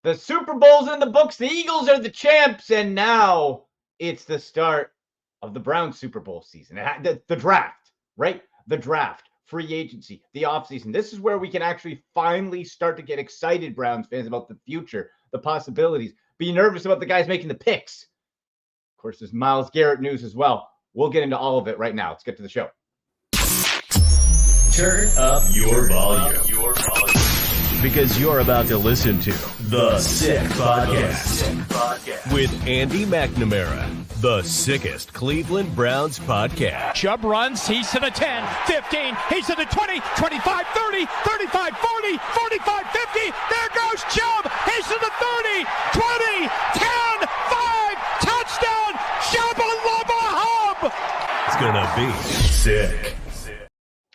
The Super Bowl's in the books. The Eagles are the champs, and now it's the start of the Browns Super Bowl season. The draft, right? The draft, free agency, the offseason. This is where we can actually finally start to get excited, Browns fans, about the future, the possibilities. Be nervous about the guys making the picks. Of course, there's Myles Garrett news as well. We'll get into all of it right now. Let's get to the show. Turn up your volume. Because you're about to listen to The Sick Podcast with Andy McNamara, the sickest Cleveland Browns podcast. Chubb runs, he's to the 10, 15, he's to the 20, 25, 30, 35, 40, 45, 50. There goes Chubb, he's to the 30, 20, 10, 5, touchdown, Shabba-lubba hub. It's gonna be sick.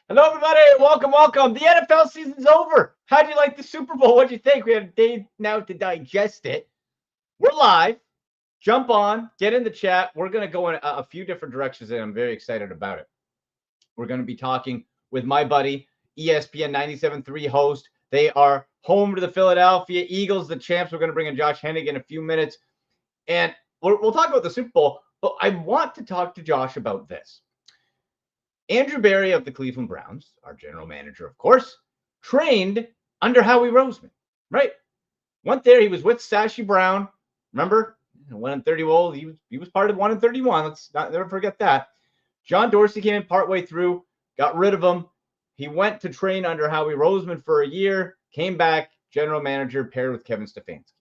Hello, everybody. Welcome. The NFL season's over. How'd you like the Super Bowl? What'd you think? We have a day now to digest it. We're live. Jump on. Get in the chat. We're going to go in a few different directions, and I'm very excited about it. We're going to be talking with my buddy, ESPN 97.3 host. They are home to the Philadelphia Eagles, the champs. We're going to bring in Josh Hennig in a few minutes. And we'll talk about the Super Bowl, but I want to talk to Josh about this. Andrew Berry of the Cleveland Browns, our general manager, of course, trained under Howie Roseman, right? Went there. He was with Sashi Brown. Remember? 1-30. Well, he was part of 1-31. Let's not never forget that. John Dorsey came in partway through, got rid of him. He went to train under Howie Roseman for a year, came back, general manager, paired with Kevin Stefanski.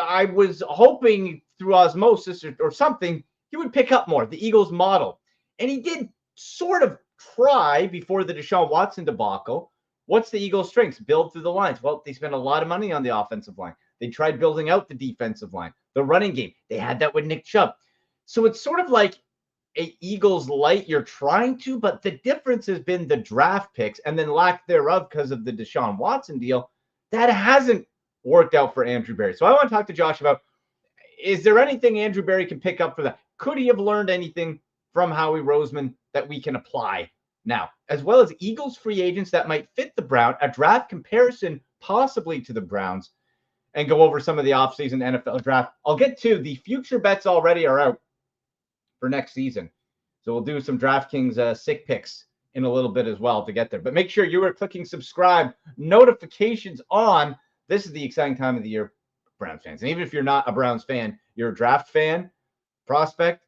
I was hoping through osmosis or something, he would pick up more, the Eagles model. And he did sort of try before the Deshaun Watson debacle. What's the Eagles' strengths? Build through the lines. Well, they spent a lot of money on the offensive line. They tried building out the defensive line, the running game. They had that with Nick Chubb. So it's sort of like a Eagles light. You're trying to, but the difference has been the draft picks and then lack thereof because of the Deshaun Watson deal. That hasn't worked out for Andrew Berry. So I want to talk to Josh about, is there anything Andrew Berry can pick up for that? Could he have learned anything from Howie Roseman that we can apply now, as well as Eagles free agents that might fit the Browns, a draft comparison possibly to the Browns, and go over some of the offseason NFL draft. I'll get to the future bets already are out for next season. So we'll do some DraftKings sick picks in a little bit as well to get there. But make sure you are clicking subscribe, notifications on. This is the exciting time of the year, Browns fans. And even if you're not a Browns fan, you're a draft fan, prospect,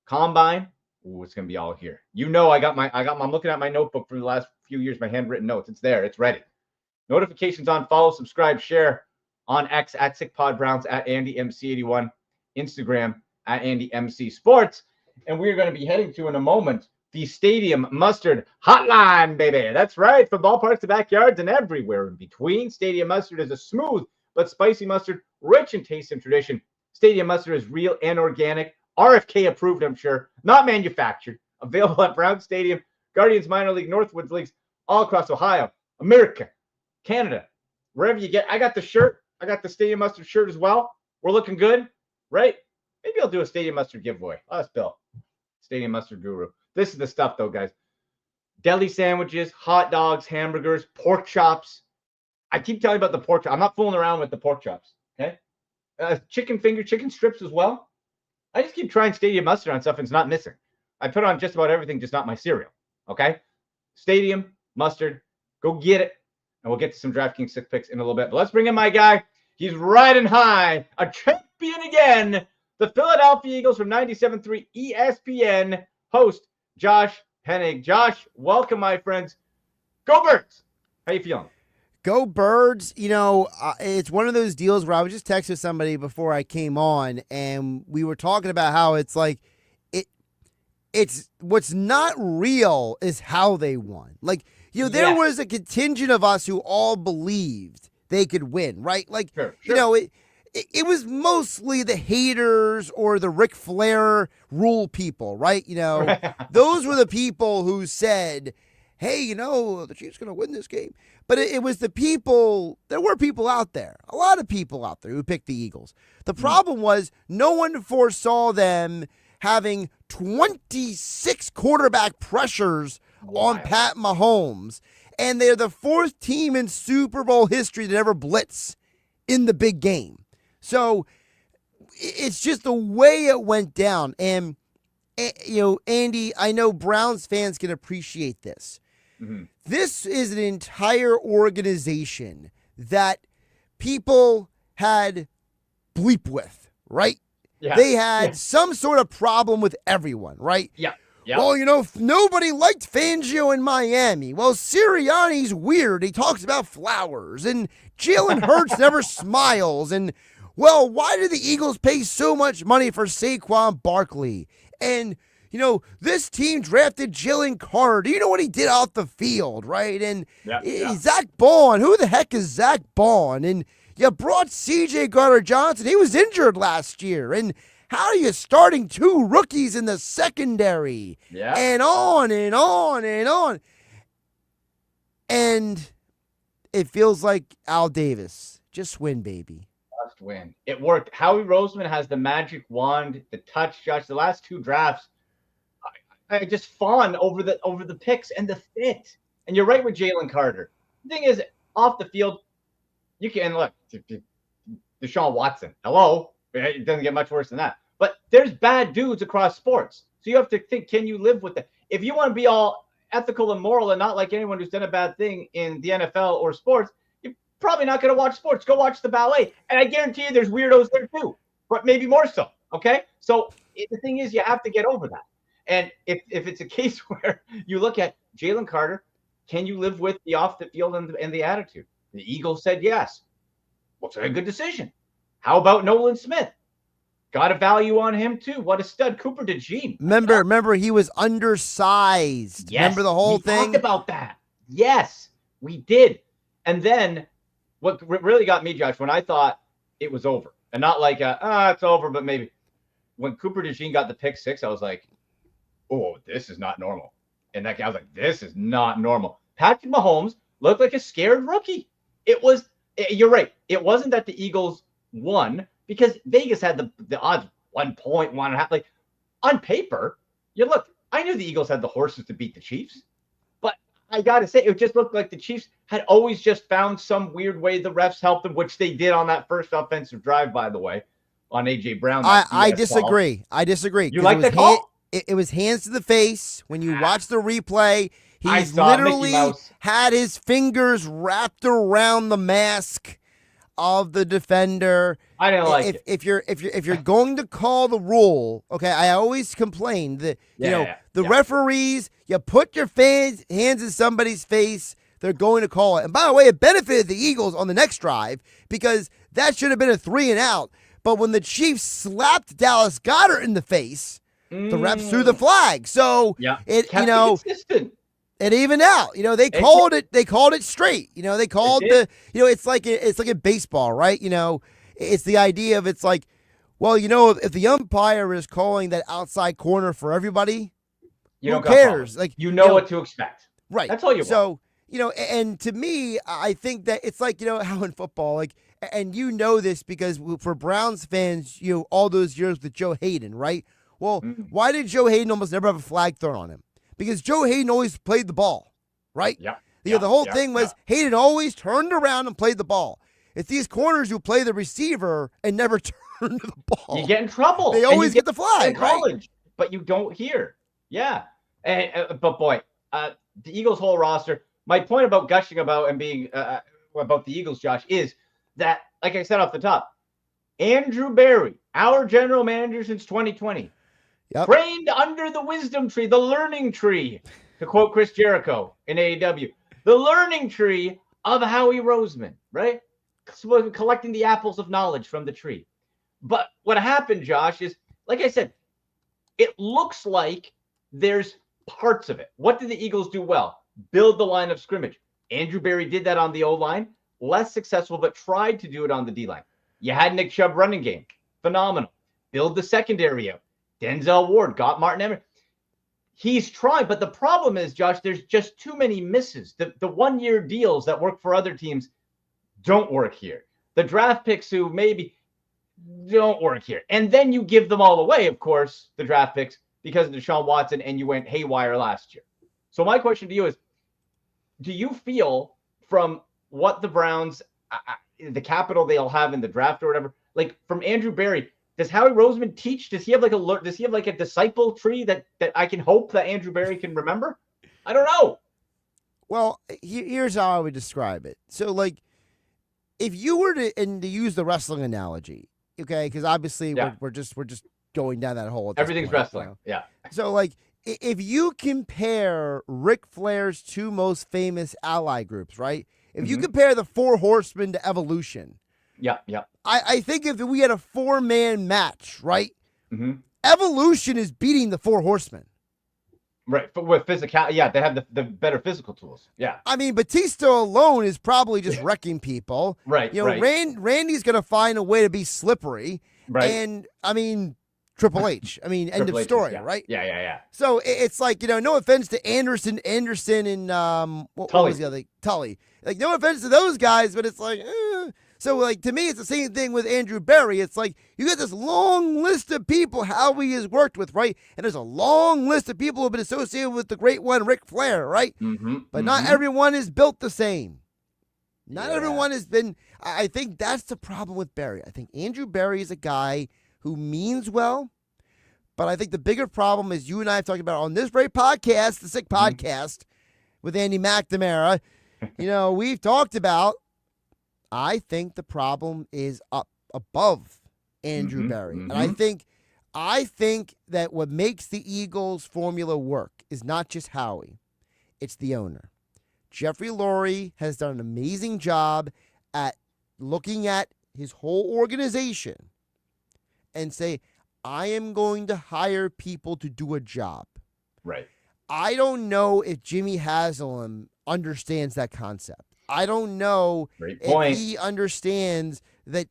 combine. Ooh, it's gonna be all here. I'm looking at my notebook for the last few years, my handwritten notes. It's there, it's ready. Notifications on, follow, subscribe, share on X at SickPodBrowns, at AndyMC81, Instagram at AndyMC Sports. And we're going to be heading to in a moment the Stadium Mustard Hotline, baby. That's right, from ballparks to backyards and everywhere in between. Stadium Mustard is a smooth but spicy mustard, rich in taste and tradition. Stadium Mustard is real and organic. RFK approved, I'm sure. Not manufactured. Available at Brown Stadium, Guardians Minor League, Northwoods Leagues, all across Ohio, America, Canada, wherever you get. I got the shirt. I got the Stadium Mustard shirt as well. We're looking good, right? Maybe I'll do a Stadium Mustard giveaway. I'll ask Bill, Stadium Mustard Guru. This is the stuff, though, guys. Deli sandwiches, hot dogs, hamburgers, pork chops. I keep telling you about the pork chops. I'm not fooling around with the pork chops, okay? Chicken strips as well. I just keep trying Stadium Mustard on stuff and it's not missing. I put on just about everything, just not my cereal. Okay? Stadium Mustard. Go get it. And we'll get to some DraftKings sick picks in a little bit. But let's bring in my guy. He's riding high. A champion again. The Philadelphia Eagles from 97.3 ESPN. Host Josh Hennig. Josh, welcome, my friends. Go Birds. How you feeling? Go Birds. It's one of those deals where I was just texting somebody before I came on, and we were talking about how it's like it's what's not real is how they won. There was a contingent of us who all believed they could win, right? Sure. It was mostly the haters or the Ric Flair rule people, right? Those were the people who said, hey, the Chiefs going to win this game. But it was the people, there were people out there, a lot of people out there who picked the Eagles. The problem was no one foresaw them having 26 quarterback pressures on Pat Mahomes. And they're the 4th team in Super Bowl history that ever blitz in the big game. So it's just the way it went down. And, Andy, I know Browns fans can appreciate this. Mm-hmm. This is an entire organization that people had bleep with, right? Yeah. They had some sort of problem with everyone, right? Yeah. Yep. Well, nobody liked Fangio in Miami. Well, Sirianni's weird. He talks about flowers. And Jalen Hurts never smiles. And, well, why did the Eagles pay so much money for Saquon Barkley? And, this team drafted Jalen Carter. Do you know what he did off the field, right? And Zach Bond. Who the heck is Zach Bond? And you brought C.J. Gardner-Johnson. He was injured last year. And how are you starting 2 rookies in the secondary? Yeah. And on and on and on. And it feels like Al Davis. Just win, baby. Just win. It worked. Howie Roseman has the magic wand, the touch, Josh. The last 2 drafts, I just fawn over the picks and the fit. And you're right with Jalen Carter. The thing is, off the field, you can look. Deshaun Watson. Hello. It doesn't get much worse than that. But there's bad dudes across sports. So you have to think, can you live with it? If you want to be all ethical and moral and not like anyone who's done a bad thing in the NFL or sports, you're probably not going to watch sports. Go watch the ballet. And I guarantee you there's weirdos there too, but maybe more so. Okay? So the thing is, you have to get over that. And if it's a case where you look at Jalen Carter, can you live with the off the field and the attitude? The Eagles said yes. Looks like a good decision. How about Nolan Smith? Got a value on him too. What a stud. Cooper DeJean. Remember he was undersized. Yes, remember the whole we thing? Talked about that. Yes, we did. And then what really got me, Josh, when I thought it was over, and not like it's over, but maybe when Cooper DeJean got the pick 6, I was like, oh, this is not normal. And that guy, I was like, this is not normal. Patrick Mahomes looked like a scared rookie. You're right. It wasn't that the Eagles won because Vegas had the odds 1 point, 1.5. Like on paper, I knew the Eagles had the horses to beat the Chiefs, but I got to say, it just looked like the Chiefs had always just found some weird way the refs helped them, which they did on that first offensive drive, by the way, on A.J. Brown. I disagree. Call. I disagree. You like the call? It was hands to the face. When you watch the replay, he's literally had his fingers wrapped around the mask of the defender. I didn't like it. If you're going to call the rule, okay, I always complain that the referees, you put your hands in somebody's face, they're going to call it. And by the way, it benefited the Eagles on the next drive because that should have been a 3 and out. But when the Chiefs slapped Dallas Goedert in the face, the refs threw the flag. So it consistent. It evened out. They called it. They called it straight. They called it's like a baseball, right? It's the idea of it's like, well, if the umpire is calling that outside corner for everybody, who cares? Like what to expect, right? That's all you want. So and to me, I think that it's like how in football, like, and this because for Browns fans, all those years with Joe Hayden, right? Well, why did Joe Hayden almost never have a flag thrown on him? Because Joe Hayden always played the ball, right? Yeah. The whole thing was Hayden always turned around and played the ball. It's these corners who play the receiver and never turn to the ball. You get in trouble. They always get the flag, in college, but you don't hear. Yeah. But boy, the Eagles' whole roster. My point about gushing about and being about the Eagles, Josh, is that, like I said off the top, Andrew Berry, our general manager since 2020. Yep. Trained under the wisdom tree, the learning tree, to quote Chris Jericho in AEW, the learning tree of Howie Roseman, right? Collecting the apples of knowledge from the tree. But what happened, Josh, is, like I said, it looks like there's parts of it. What did the Eagles do well? Build the line of scrimmage. Andrew Berry did that on the O-line. Less successful, but tried to do it on the D-line. You had Nick Chubb running game. Phenomenal. Build the secondary out. Denzel Ward got Martin Emery. He's trying, but the problem is, Josh, there's just too many misses. The one-year deals that work for other teams don't work here. The draft picks who maybe don't work here. And then you give them all away, of course, the draft picks, because of Deshaun Watson, and you went haywire last year. So my question to you is, do you feel from what the Browns, the capital they'll have in the draft or whatever, like from Andrew Berry, does Howie Roseman teach? Does he have like a disciple tree that I can hope that Andrew Berry can remember? I don't know. Well, here's how I would describe it. So, like, if you were to use the wrestling analogy, okay, because obviously we're just going down that hole. Everything's wrestling. Yeah. So, like, if you compare Ric Flair's two most famous ally groups, right? If you compare the Four Horsemen to Evolution, I think if we had a 4-man match, right? Evolution is beating the Four Horsemen. Right, but with physical, they have the better physical tools. Yeah, I mean, Batista alone is probably just wrecking people. Right, Randy's going to find a way to be slippery. Right, and I mean, Triple H. I mean, end of story, right? Yeah. So it's like, no offense to Anderson, and what was the other Tully? Like, no offense to those guys, but it's like. So, like, to me, it's the same thing with Andrew Berry. It's like you got this long list of people Howie has worked with, right? And there's a long list of people who have been associated with the great one, Ric Flair, right? But not everyone is built the same. Not everyone has been. I think that's the problem with Berry. I think Andrew Berry is a guy who means well, but I think the bigger problem is you and I have talked about on this very podcast, the Sick Podcast, with Andy McNamara. We've talked about. I think the problem is up above Andrew Berry. And I think that what makes the Eagles formula work is not just Howie. It's the owner. Jeffrey Lurie has done an amazing job at looking at his whole organization and say, I am going to hire people to do a job. Right. I don't know if Jimmy Haslam understands that concept. I don't know if he understands that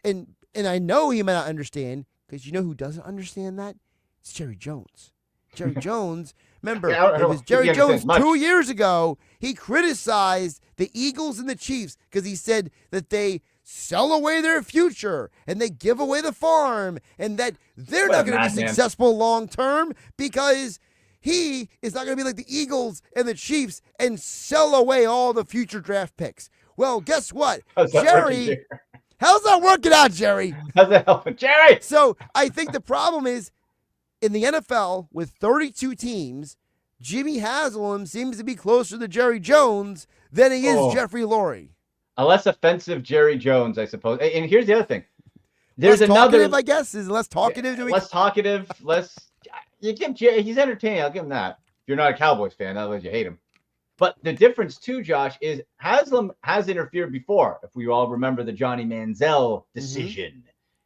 and I know he might not understand, because you know who doesn't understand that? It's Jerry Jones. Jerry Jones, remember, it was Jerry Jones 2 years ago. He criticized the Eagles and the Chiefs because he said that they sell away their future and they give away the farm and that they're not going to be successful long term because he is not going to be like the Eagles and the Chiefs and sell away all the future draft picks. Well, guess what? Jerry, how's that working out, Jerry? How's that helping, Jerry? So I think the problem is in the NFL with 32 teams, Jimmy Haslam seems to be closer to Jerry Jones than he is Jeffrey Lurie. A less offensive Jerry Jones, I suppose. And here's the other thing. There's less another talkative, I guess, is less talkative. Less talkative, less. You give Jerry, he's entertaining. I'll give him that. If you're not a Cowboys fan, otherwise you hate him. But the difference too, Josh, is Haslam has interfered before. If we all remember the Johnny Manziel decision,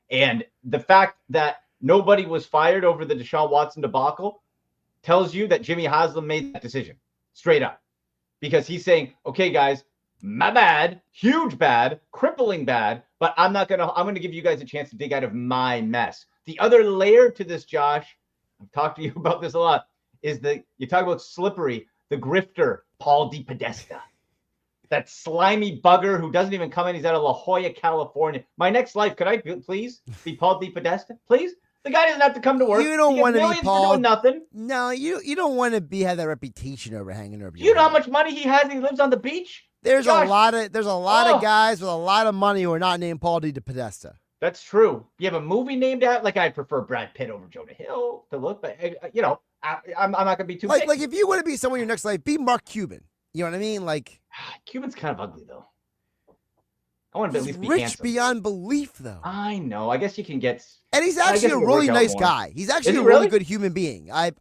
and the fact that nobody was fired over the Deshaun Watson debacle tells you that Jimmy Haslam made that decision straight up, because he's saying, "Okay, guys, my bad, huge bad, crippling bad, but I'm gonna give you guys a chance to dig out of my mess." The other layer to this, Josh, I've talked to you about this a lot, is you talk about slippery, the grifter, Paul DePodesta. That slimy bugger who doesn't even come in. He's out of La Jolla, California. My next life, could I please be Paul DePodesta? Please? The guy doesn't have to come to work. You don't want to be Paul. Nothing. No, you don't want to have that reputation hanging over you. You know how much money he has and he lives on the beach? There's a lot of guys with a lot of money who are not named Paul DePodesta. That's true. You have a movie named out. Like, I prefer Brad Pitt over Jonah Hill to look, but I'm not gonna be too like if you want to be someone in your next life, be Mark Cuban. You know what I mean? Like, Cuban's kind of ugly though. I want to at least be rich handsome. Beyond belief, though. I know. I guess you can get. And he's actually a really nice guy. He's actually a really good human being. I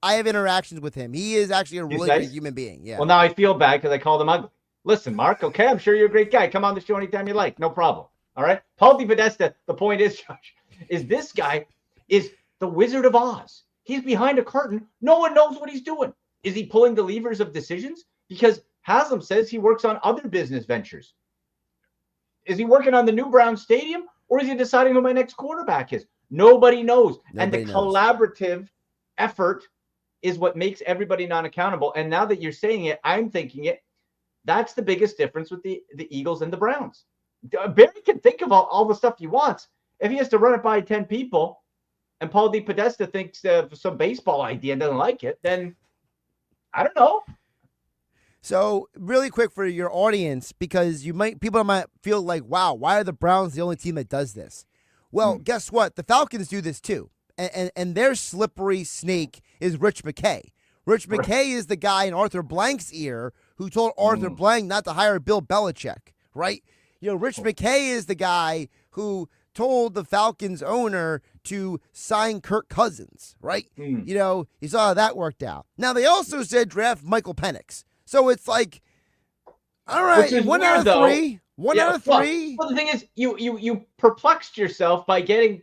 have interactions with him. He is actually a really good human being. Yeah. Well, now I feel bad because I called him ugly. Listen, Mark. Okay, I'm sure you're a great guy. Come on the show anytime you like. No problem. All right. Paul DePodesta. The point is, Josh, is this guy is the Wizard of Oz. He's behind a curtain. No one knows what he's doing. Is he pulling the levers of decisions? Because Haslam says he works on other business ventures. Is he working on the new Brown Stadium, or is he deciding who my next quarterback is? Nobody knows. Nobody knows. Collaborative effort is what makes everybody non-accountable. And now that you're saying it, I'm thinking it. That's the biggest difference with the Eagles and the Browns. Barry can think of all the stuff he wants. If he has to run it by 10 people and Paul DePodesta thinks of some baseball idea and doesn't like it, then I don't know. So really quick for your audience, because people might feel like, wow, why are the Browns the only team that does this? Well, guess what? The Falcons do this too. And their slippery snake is Rich McKay. Rich McKay is the guy in Arthur Blank's ear who told Arthur Blank not to hire Bill Belichick, right? Rich McKay is the guy who told the Falcons owner to sign Kirk Cousins, right? You saw how that worked out. Now, they also said draft Michael Penix. So it's like, all right, one out of three. One out of three. Well, the thing is, you perplexed yourself by getting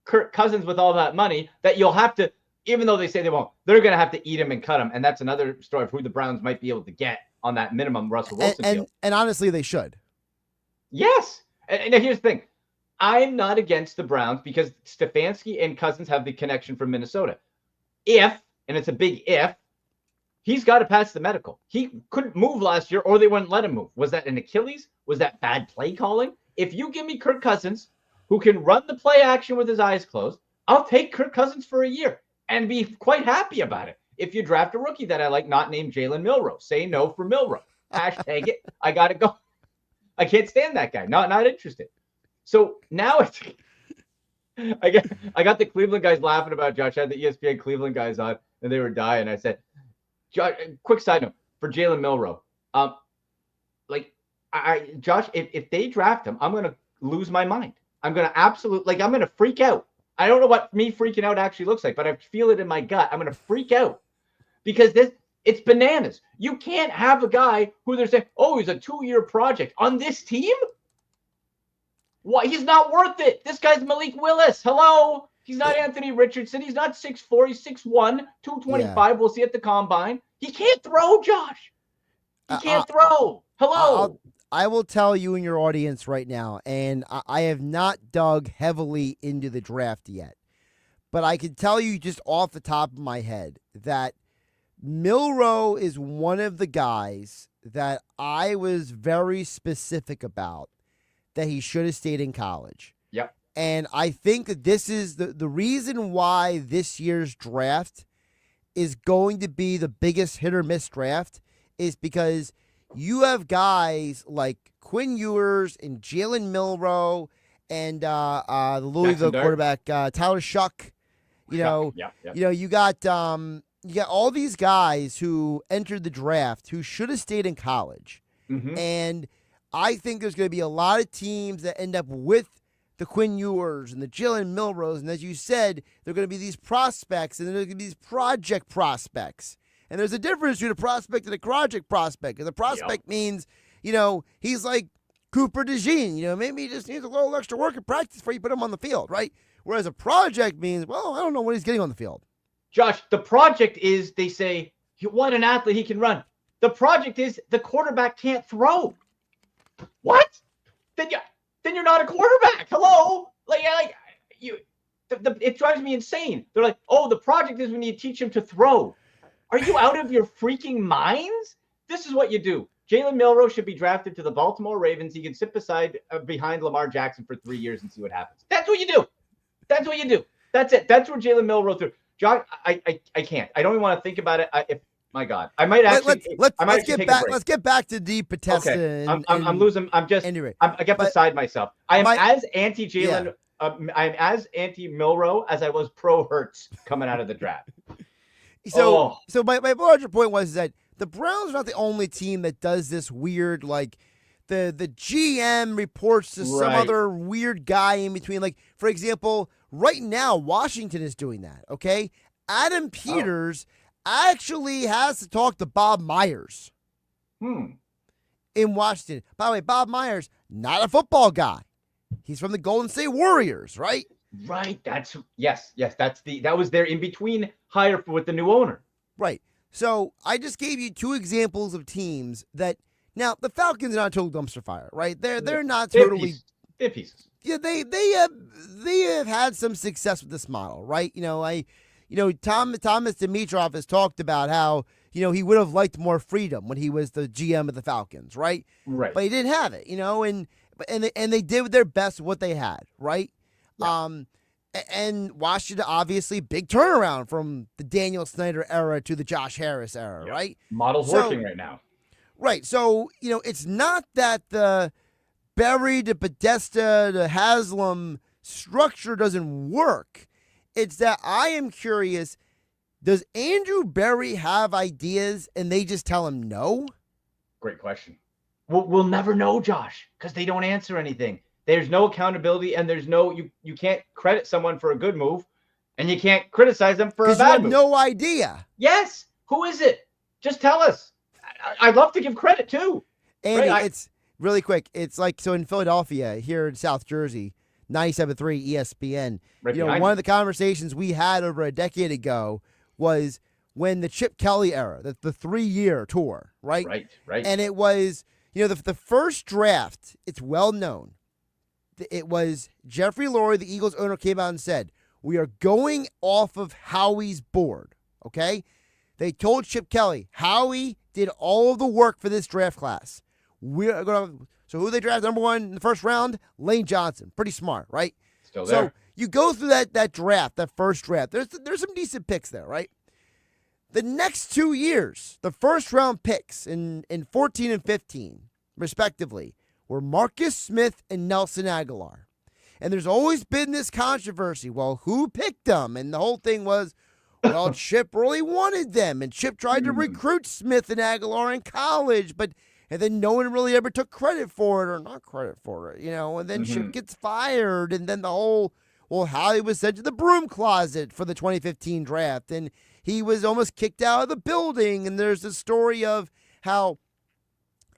Kirk Cousins with all that money that you'll have to, even though they say they won't, they're going to have to eat him and cut him. And that's another story of who the Browns might be able to get on that minimum Russell Wilson deal. And honestly, they should. Yes. And here's the thing. I'm not against the Browns because Stefanski and Cousins have the connection from Minnesota. If, and it's a big if, he's got to pass the medical. He couldn't move last year or they wouldn't let him move. Was that an Achilles? Was that bad play calling? If you give me Kirk Cousins, who can run the play action with his eyes closed, I'll take Kirk Cousins for a year and be quite happy about it. If you draft a rookie that I like, not named Jalen Milroe, say no for Milroe. Hashtag it. I got to go. I can't stand that guy. Not interested. So now it's I got the Cleveland guys laughing about Josh. I had the ESPN Cleveland guys on, and they were dying. I said, quick side note for Jalen Milroe. Josh, if they draft him, I'm going to lose my mind. I'm going to I'm going to freak out. I don't know what me freaking out actually looks like, but I feel it in my gut. I'm going to freak out because it's bananas. You can't have a guy who they're saying, oh, he's a 2-year project on this team. Why? He's not worth it. This guy's Malik Willis. Hello. He's not Anthony Richardson. He's not 6'4". He's 6'1", 225. Yeah. We'll see at the combine. He can't throw, Josh. He can't throw. Hello. I will tell you in your audience right now, and I have not dug heavily into the draft yet, but I can tell you just off the top of my head that Milroe is one of the guys that I was very specific about that he should have stayed in college. Yep. And I think that this is the reason why this year's draft is going to be the biggest hit or miss draft is because you have guys like Quinn Ewers and Jalen Milroe and the Louisville quarterback Tyler Shuck. You got all these guys who entered the draft who should have stayed in college. Mm-hmm. And I think there's going to be a lot of teams that end up with the Quinn Ewers and the Jalen Milroes. And as you said, there are going to be these prospects and there's going to be these project prospects. And there's a difference between a prospect and a project prospect. And the prospect means, he's like Cooper DeJean. Maybe he just needs a little extra work and practice before you put him on the field, right? Whereas a project means, well, I don't know what he's getting on the field. Josh, the project is they say, what an athlete he can run. The project is the quarterback can't throw. What? Then you're not a quarterback. Hello? It drives me insane. They're like, oh, the project is we need to teach him to throw. Are you out of your freaking minds? This is what you do. Jalen Milroe should be drafted to the Baltimore Ravens. He can sit behind Lamar Jackson for 3 years and see what happens. That's what you do. That's what you do. That's it. That's where Jalen Milroe threw. Josh, I can't. I don't even want to think about it. My God, I might actually. Let's get back. Let's get back to Deep Potesta. Okay. I'm losing. I'm just. Anyway, I get beside myself. I am as anti Jalen. Yeah. I'm as anti Milroe as I was pro Hurts coming out of the draft. So my larger point was that the Browns are not the only team that does this weird, like the GM reports to some other weird guy in between. Like, for example, right now Washington is doing that. Okay, Adam Peters actually has to talk to Bob Myers in Washington. By the way, Bob Myers, not a football guy. He's from the Golden State Warriors, right? Right. Yes. That was their in-between hire with the new owner. Right. So I just gave you two examples of teams that now the Falcons are not a total dumpster fire, right? They're not totally pieces. Yeah, they have had some success with this model, right? Thomas Dimitroff has talked about how, he would have liked more freedom when he was the GM of the Falcons, right? Right. But he didn't have it, and they did their best with what they had, right? Yeah. And Washington, obviously, big turnaround from the Daniel Snyder era to the Josh Harris era, right? Model's working right now. Right. So, it's not that the Berry to Podesta to Haslam structure doesn't work. It's that I am curious, does Andrew Berry have ideas and they just tell him no? Great question. We'll never know, Josh, because they don't answer anything. There's no accountability, and there's no you can't credit someone for a good move, and you can't criticize them for a bad move. No idea. Yes. Who is it? Just tell us. I'd love to give credit too. Andy, it's really quick. It's like, so in Philadelphia, here in South Jersey, 97.3 ESPN. Right, one of the conversations we had over a decade ago was when the Chip Kelly era, the 3-year tour, right? Right. And it was, the first draft, it's well known. It was Jeffrey Lurie, the Eagles owner, came out and said, we are going off of Howie's board, okay? They told Chip Kelly, Howie did all of the work for this draft class. We're going to, so who they drafted number 1 in the first round? Lane Johnson. Pretty smart, right? Still there. So you go through that draft, that first draft. There's some decent picks there, right? The next 2 years, the first round picks in 14 and 15, respectively, were Marcus Smith and Nelson Aguilar. And there's always been this controversy. Well, who picked them? And the whole thing was, well, Chip really wanted them. And Chip tried to recruit Smith and Aguilar in college, and then no one really ever took credit for it or not credit for it, and then Chip gets fired. And then the whole, Howie was sent to the broom closet for the 2015 draft. And he was almost kicked out of the building. And there's the story of how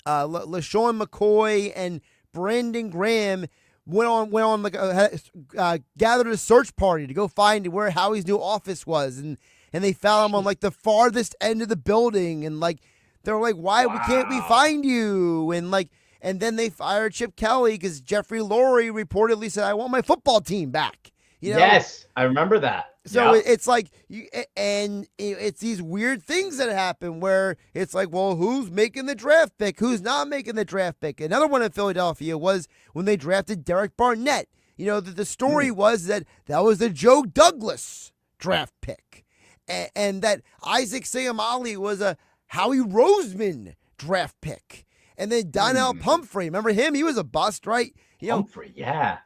LaShawn McCoy and Brandon Graham went on like gathered a search party to go find where Howie's new office was, and they found him on like the farthest end of the building, and like they were like, why can't we find you? And then they fired Chip Kelly because Jeffrey Lurie reportedly said, I want my football team back. Yes, I remember that. So it's like, it's these weird things that happen where it's like, well, who's making the draft pick? Who's not making the draft pick? Another one in Philadelphia was when they drafted Derek Barnett. The story was that was the Joe Douglas draft pick. And that Isaac Seumalo was a Howie Roseman draft pick. And then Donnell Pumphrey, remember him? He was a bust, right? Pumphrey, yeah.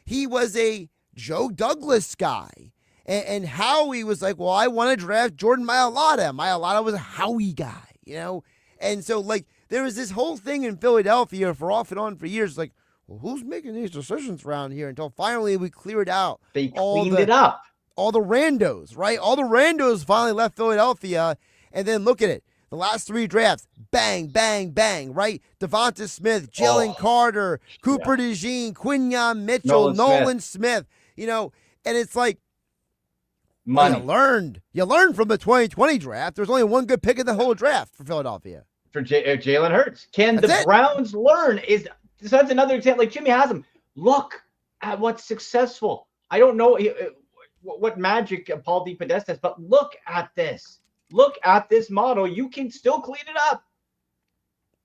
He was a Joe Douglas guy. And Howie was like, well, I want to draft Jordan Mailata. Mailata was a Howie guy, And so, like, there was this whole thing in Philadelphia for off and on for years, like, well, who's making these decisions around here? Until finally we cleared out. They cleaned it up. All the randos, right? All the randos finally left Philadelphia. And then look at it. The last 3 drafts, bang, bang, bang, right? Devonta Smith, Jalen Carter, Cooper DeJean, Quinyon Mitchell, Nolan Smith, and it's like, money. You learned from the 2020 draft. There's only one good pick in the whole draft for Philadelphia. For Jalen Hurts. Can the Browns learn? That's another example. Like Jimmy has them. Look at what's successful. I don't know what magic Paul DePodesta has, but look at this. Look at this model. You can still clean it up.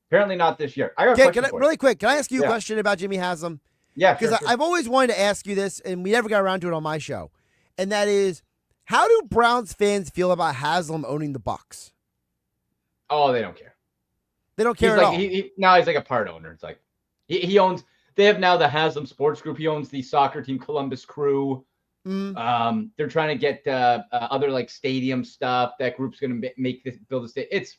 Apparently not this year. I got a question really quick. Can I ask you a question about Jimmy Haslam? Yeah, because I've always wanted to ask you this, and we never got around to it on my show. And that is, how do Browns fans feel about Haslam owning the Bucs? Oh, they don't care. They don't care at all. Now he's like a part owner. It's like he owns. They have now the Haslam Sports Group. He owns the soccer team Columbus Crew. They're trying to get other like stadium stuff. That group's going to build a stadium. It's,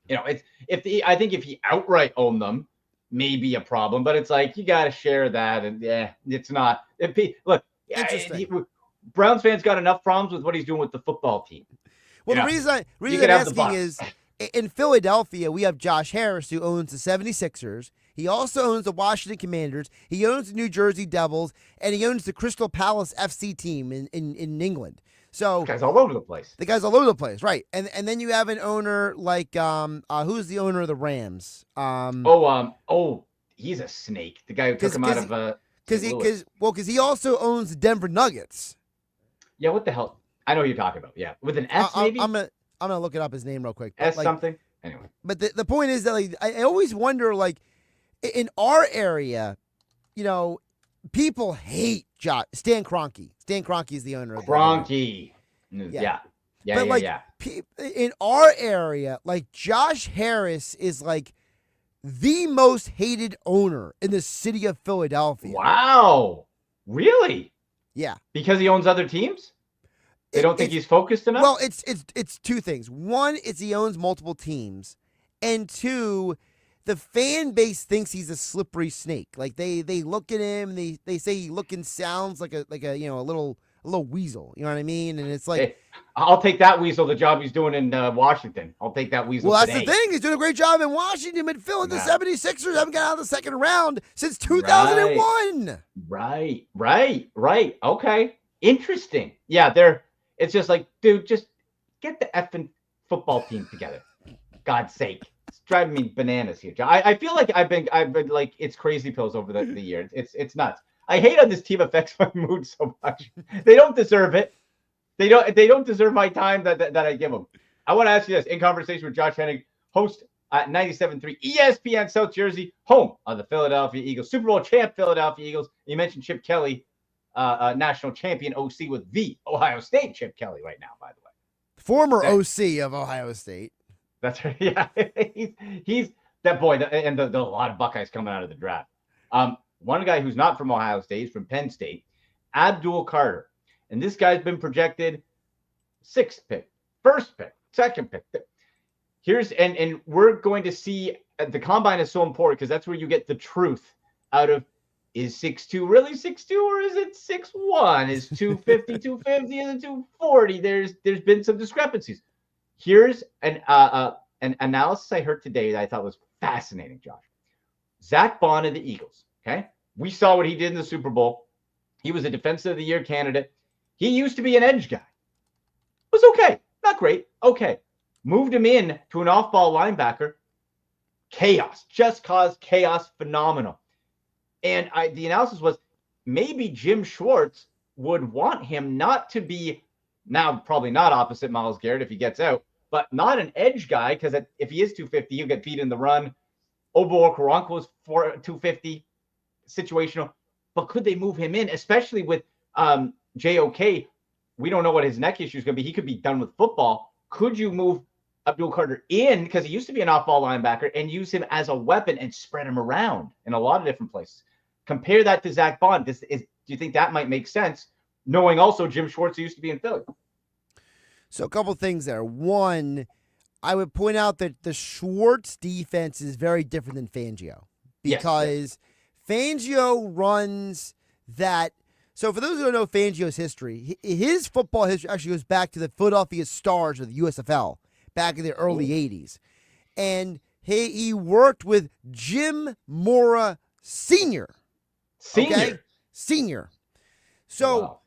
I think if he outright owned them, maybe a problem. But it's like you got to share that, and it's not. Interesting. Browns fans got enough problems with what he's doing with the football team. Well, the reason I'm asking is in Philadelphia, we have Josh Harris, who owns the 76ers. He also owns the Washington Commanders. He owns the New Jersey Devils, and he owns the Crystal Palace FC team in England. So the guy's all over the place. Right? And then you have an owner like who's the owner of the Rams? He's a snake. The guy who took him out of because he also owns the Denver Nuggets. Yeah, what the hell? I know who you're talking about. Yeah, with an S maybe. I'm gonna look it up his name real quick. Something. Anyway, but the point is that I always wonder, like, in our area, people hate Stan Kroenke. Stan Kroenke is the owner of Kroenke. Yeah. Yeah, but yeah, like yeah. in our area, like Josh Harris is like the most hated owner in the city of Philadelphia. Wow. Really? Yeah. Because he owns other teams? They don't think he's focused enough? Well, it's two things. One, it's he owns multiple teams, and two, the fan base thinks he's a slippery snake. Like they look at him, they say he looking sounds like a a little weasel. You know what I mean? And it's like, hey, I'll take that weasel, the job he's doing in Washington. I'll take that weasel well, that's today. the thing. He's doing a great job in Washington, but Phil, the 76ers haven't got out of the second round since 2001. Right. Okay. Interesting. Yeah, it's just like, dude, just get the effing football team together. God's sake. It's driving me bananas here, John. I feel like I've been like, it's crazy pills over the year. It's nuts. I hate how this team affects my mood so much. They don't deserve it. They don't deserve my time that I give them. I want to ask you this in conversation with Josh Hennig, host at 97.3 ESPN South Jersey, home of the Philadelphia Eagles, Super Bowl champ Philadelphia Eagles. You mentioned Chip Kelly, national champion OC with the Ohio State Chip Kelly right now, by the way. Former OC of Ohio State. That's right. Yeah, he's that boy, and the a lot of Buckeyes coming out of the draft. One guy who's not from Ohio State, he's from Penn State, Abdul Carter. And this guy's been projected 6th pick, 1st pick, 2nd pick. And we're going to see the combine is so important because that's where you get the truth out of, is 6'2" really 6'2" or is it 6'1"? Is 250, 250, is it 240? There's been some discrepancies. Here's an analysis I heard today that I thought was fascinating, Josh. Zach Bond of the Eagles, okay? We saw what he did in the Super Bowl. He was a Defensive of the Year candidate. He used to be an edge guy. Was okay. Not great. Okay. Moved him in to an off-ball linebacker. Chaos. Just caused chaos. Phenomenal. And the analysis was maybe Jim Schwartz would want him not to be, now probably not opposite Myles Garrett if he gets out, but not an edge guy, because if he is 250, he'll get beat in the run. Obo Okoronkwo is 250, situational. But could they move him in, especially with JOK? We don't know what his neck issue is going to be. He could be done with football. Could you move Abdul Carter in, because he used to be an off-ball linebacker, and use him as a weapon and spread him around in a lot of different places? Compare that to Zach Bond. Do you think that might make sense, knowing also Jim Schwartz used to be in Philly? So a couple things there. One, I would point out that the Schwartz defense is very different than Fangio, because Fangio runs that. So for those who don't know Fangio's history, his football history actually goes back to the Philadelphia Stars of the USFL back in the early 80s. And he worked with Jim Mora Sr. Senior. So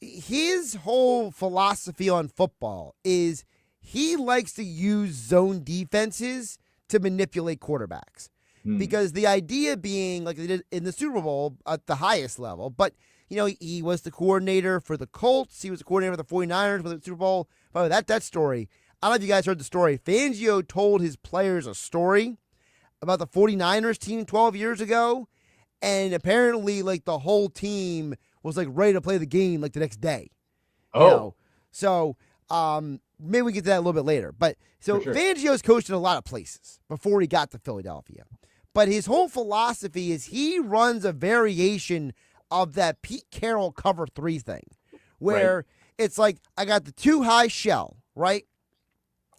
his whole philosophy on football is he likes to use zone defenses to manipulate quarterbacks. Because the idea being, like they did in the Super Bowl at the highest level, but he was the coordinator for the Colts. He was the coordinator for the 49ers for the Super Bowl. By the way, that story, I don't know if you guys heard the story. Fangio told his players a story about the 49ers team 12 years ago, and apparently, like, the whole team was, like, ready to play the game, like, the next day. So, maybe we get to that a little bit later. But, so Fangio's coached in a lot of places before he got to Philadelphia. But his whole philosophy is he runs a variation of that Pete Carroll cover 3 thing, where it's like, I got the 2 high shell, right?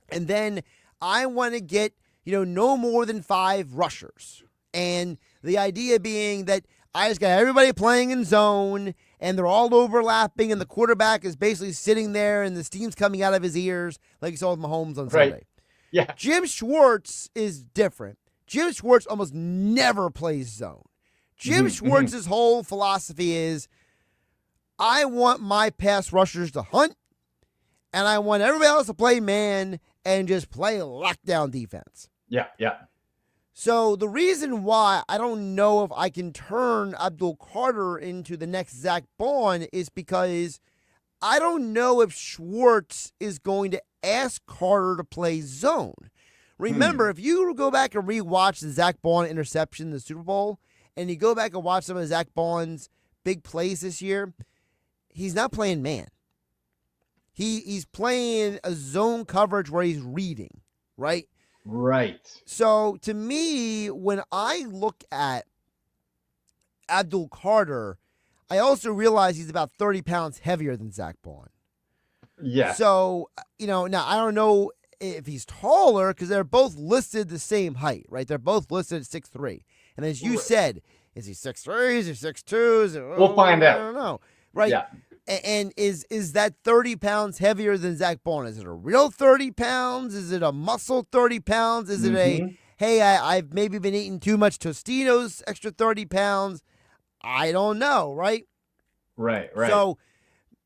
And then I want to get, no more than 5 rushers. And the idea being that I just got everybody playing in zone, and they're all overlapping, and the quarterback is basically sitting there, and the steam's coming out of his ears, like you saw with Mahomes on Sunday. Yeah. Jim Schwartz is different. Jim Schwartz almost never plays zone. Jim Schwartz's whole philosophy is, I want my pass rushers to hunt, and I want everybody else to play man and just play lockdown defense. Yeah. So the reason why I don't know if I can turn Abdul Carter into the next Zach Bond is because I don't know if Schwartz is going to ask Carter to play zone. Remember, if you go back and rewatch the Zach Bond interception in the Super Bowl, and you go back and watch some of Zach Bond's big plays this year, he's not playing man. he's playing a zone coverage where he's reading, right? Right. So to me, when I look at Abdul Carter, I also realize he's about 30 pounds heavier than Zach Bond. Yeah. So, now I don't know if he's taller because they're both listed the same height, right? They're both listed at 6'3". And as you said, is he 6'3"? Is he 6'2"? We'll find out. I don't know. Right? Yeah. And is that 30 pounds heavier than Zach Bond? Is it a real 30 pounds? Is it a muscle 30 pounds? Is it a, hey, I've maybe been eating too much Tostitos, extra 30 pounds? I don't know, right? Right. So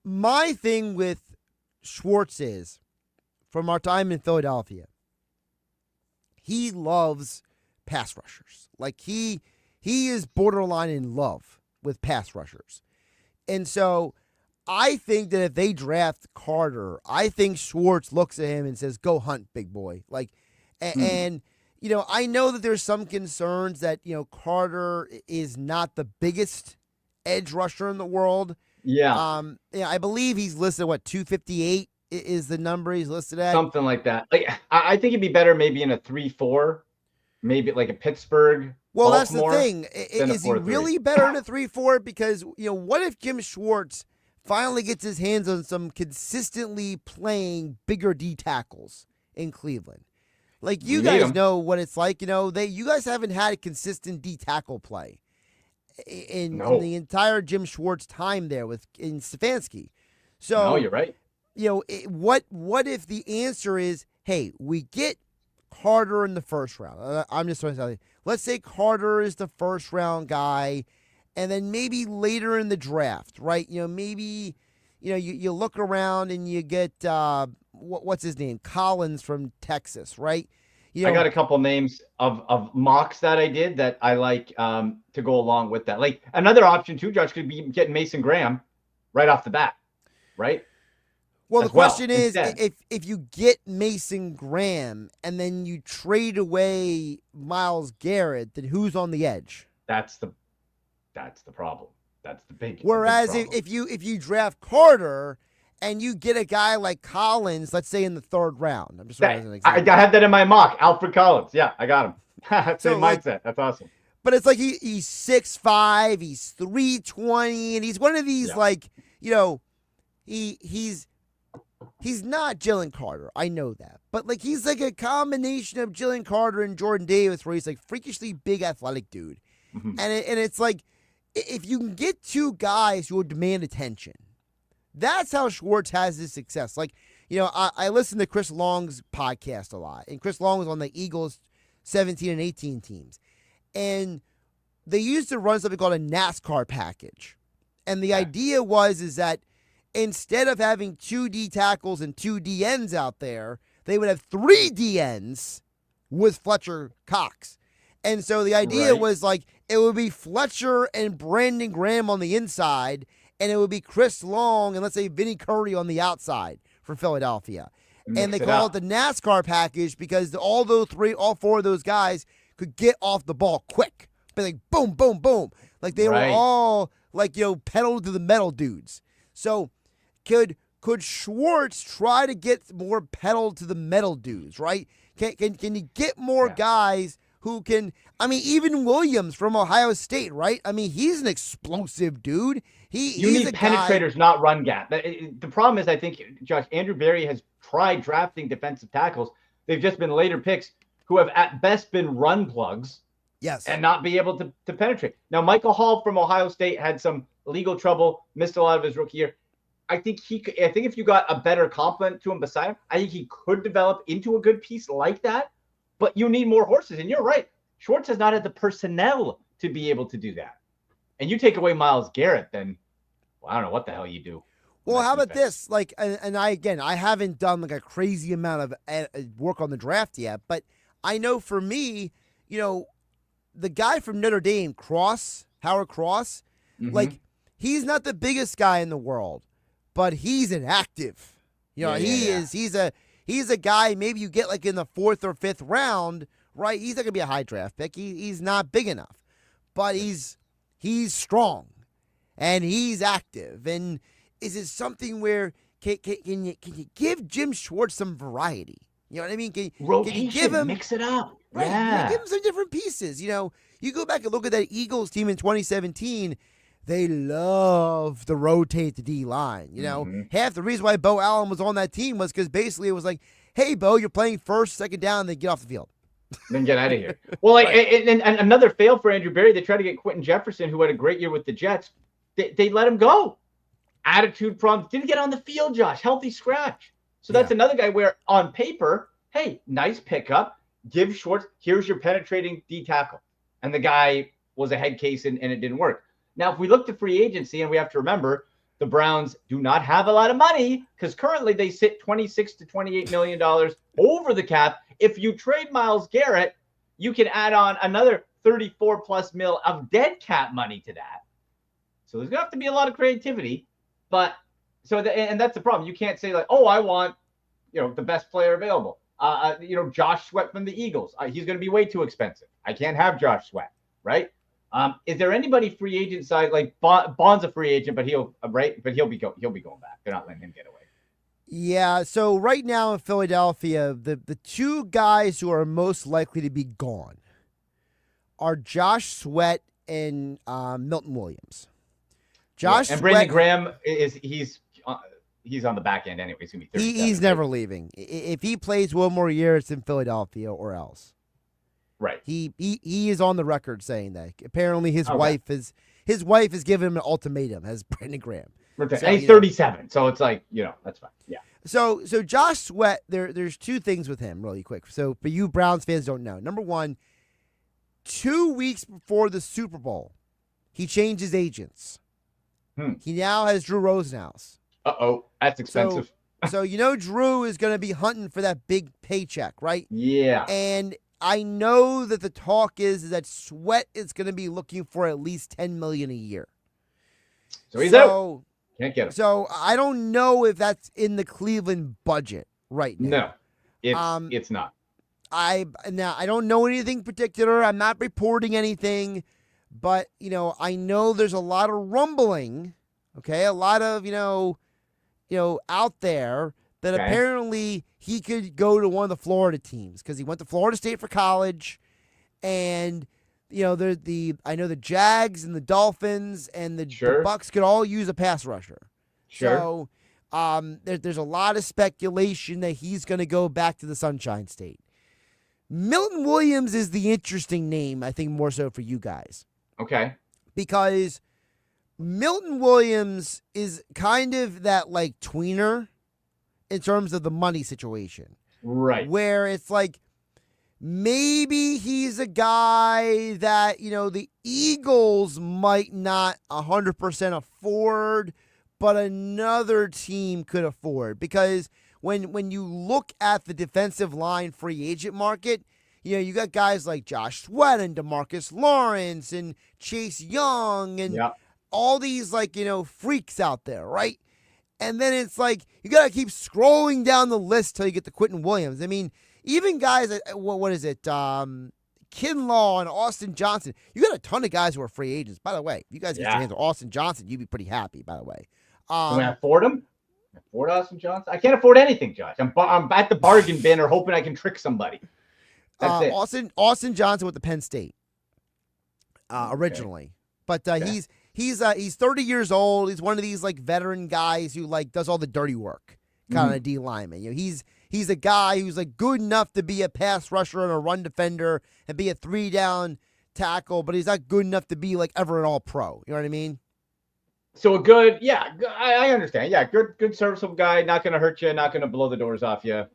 my thing with Schwartz is, from our time in Philadelphia, he loves pass rushers. Like he is borderline in love with pass rushers. And so I think that if they draft Carter, I think Schwartz looks at him and says, go hunt, big boy. Like, and I know that there's some concerns that, Carter is not the biggest edge rusher in the world. Yeah. I believe he's listed, 258 is the number he's listed at? Something like that. Like, I think it'd be better maybe in a 3-4, maybe like a Pittsburgh. Well, Baltimore, that's the thing. Is he really better in a 3-4? Because, what if Jim Schwartz finally gets his hands on some consistently playing bigger D tackles in Cleveland? Like, you guys know what it's like. You guys haven't had a consistent D tackle play in the entire Jim Schwartz time there in Stefanski. So, no, you're right. What if the answer is, hey, we get Carter in the first round? I'm just trying to tell you. Let's say Carter is the first round guy, and then maybe later in the draft, right? Maybe you look around and you get what's his name, Collins from Texas, right? I got a couple names of mocks that I did that I like to go along with that. Like another option too, Josh, could be getting Mason Graham right off the bat, right? Well, the question is, if you get Mason Graham and then you trade away Myles Garrett, then who's on the edge? That's the problem. That's the big. Whereas big if you draft Carter and you get a guy like Collins, let's say in the third round, I'm just as an example. I had that in my mock, Alfred Collins. Yeah, I got him. Same mindset. That's awesome. But it's like he's 6'5", he's 320, and he's one of these He's not Jalen Carter. I know that. But, he's like a combination of Jalen Carter and Jordan Davis where he's, freakishly big athletic dude. Mm-hmm. And it's like, if you can get two guys who will demand attention, that's how Schwartz has his success. I listen to Chris Long's podcast a lot. And Chris Long was on the Eagles 17 and 18 teams. And they used to run something called a NASCAR package. And the idea is that instead of having 2 D tackles and 2 D ends out there, they would have 3 D ends with Fletcher Cox. And so the idea was it would be Fletcher and Brandon Graham on the inside, and it would be Chris Long and let's say Vinny Curry on the outside for Philadelphia. And they call it the NASCAR package because all 4 of those guys could get off the ball quick. Be like boom, boom, boom. Like they were all pedal to the metal dudes. So could Schwartz try to get more pedal to the metal dudes, right? Can you get more guys who can, even Williams from Ohio State, right? He's an explosive dude. You need penetrators, not run gap. The problem is, I think, Josh, Andrew Berry has tried drafting defensive tackles. They've just been later picks who have at best been run plugs. Yes. And not be able to penetrate. Now, Michael Hall from Ohio State had some legal trouble, missed a lot of his rookie year. I think if you got a better complement to him beside him, I think he could develop into a good piece like that. But you need more horses. And you're right. Schwartz has not had the personnel to be able to do that. And you take away Myles Garrett, then I don't know what the hell you do. Well, how about this? I haven't done a crazy amount of work on the draft yet, but I know for me, the guy from Notre Dame, Howard Cross, he's not the biggest guy in the world, but he's an active. He's a guy maybe you get in the 4th or 5th round, right? He's not gonna be a high draft pick. He's not big enough, but he's strong and he's active. And is it something where can you give Jim Schwartz some variety? You know what I mean? Can Rotation, you give him, mix it up. right? Yeah. Give him some different pieces. You know, you go back and look at that Eagles team in 2017. They love to rotate the D line. You know, half the reason why Bo Allen was on that team was because basically it was like, hey, Bo, you're playing first, second down, and then get off the field. Then get out of here. Well, like, right. and another fail for Andrew Berry. They tried to get Quentin Jefferson, who had a great year with the Jets. They let him go. Attitude problems. Didn't get on the field, Josh. Healthy scratch. So that's another guy where, on paper, hey, nice pickup. Give Schwartz, here's your penetrating D tackle. And the guy was a head case, and it didn't work. Now, if we look to free agency, and we have to remember, the Browns do not have a lot of money because currently they sit $26 to $28 million over the cap. If you trade Myles Garrett, you can add on another 34+ mil of dead cap money to that. So there's going to have to be a lot of creativity. But and that's the problem. You can't say like, oh, I want, the best player available. Josh Sweat from the Eagles. He's going to be way too expensive. I can't have Josh Sweat, right? Is there anybody free agent side like Bond's a free agent, but he'll be going back. They're not letting him get away. Yeah. So right now in Philadelphia, the two guys who are most likely to be gone are Josh Sweat and Milton Williams. Josh and Brandon Graham he's on the back end anyway. He's gonna be 37. He's never leaving. If he plays one more year, it's in Philadelphia or else. Right. He is on the record saying that. Apparently his wife has given him an ultimatum, has Brandon Graham. So, and he's 37, so it's like, that's fine. Yeah. So Josh Sweat, there's two things with him really quick. So for you Browns fans don't know. Number one, 2 weeks before the Super Bowl, he changed his agents. He now has Drew Rosenhaus. Uh-oh, that's expensive. So Drew is going to be hunting for that big paycheck, right? Yeah. And I know that the talk is that Sweat is going to be looking for at least $10 million a year. So he's out. Can't get him. So I don't know if that's in the Cleveland budget right now. No, it's not. I don't know anything particular. I'm not reporting anything, but I know there's a lot of rumbling. Okay, a lot of out there that apparently he could go to one of the Florida teams because he went to Florida State for college, and I know the Jags and the Dolphins and the Bucks could all use a pass rusher. Sure. So there's a lot of speculation that he's going to go back to the Sunshine State. Milton Williams is the interesting name, I think, more so for you guys. Okay. Because Milton Williams is kind of that like tweener in terms of the money situation. Right. Where it's like maybe he's a guy that, the Eagles might not 100% afford, but another team could afford. Because when you look at the defensive line free agent market, you got guys like Josh Sweat and DeMarcus Lawrence and Chase Young and all these freaks out there, right? And then it's like you got to keep scrolling down the list till you get to Quentin Williams. I mean, even guys, what is it? Kinlaw and Austin Johnson. You got a ton of guys who are free agents. By the way, if you guys get your hands on Austin Johnson, you'd be pretty happy, by the way. Can I afford him? Afford Austin Johnson? I can't afford anything, Josh. I'm at the bargain bin or hoping I can trick somebody. That's it. Austin Johnson with the Penn State originally. But he's 30 years old. He's one of these veteran guys who does all the dirty work kind of D lineman. He's a guy who's good enough to be a pass rusher and a run defender and be a 3-down tackle, but he's not good enough to be ever an all-pro. You know what I mean? So a good, I understand. Yeah, good serviceable guy, not going to hurt you, not going to blow the doors off you.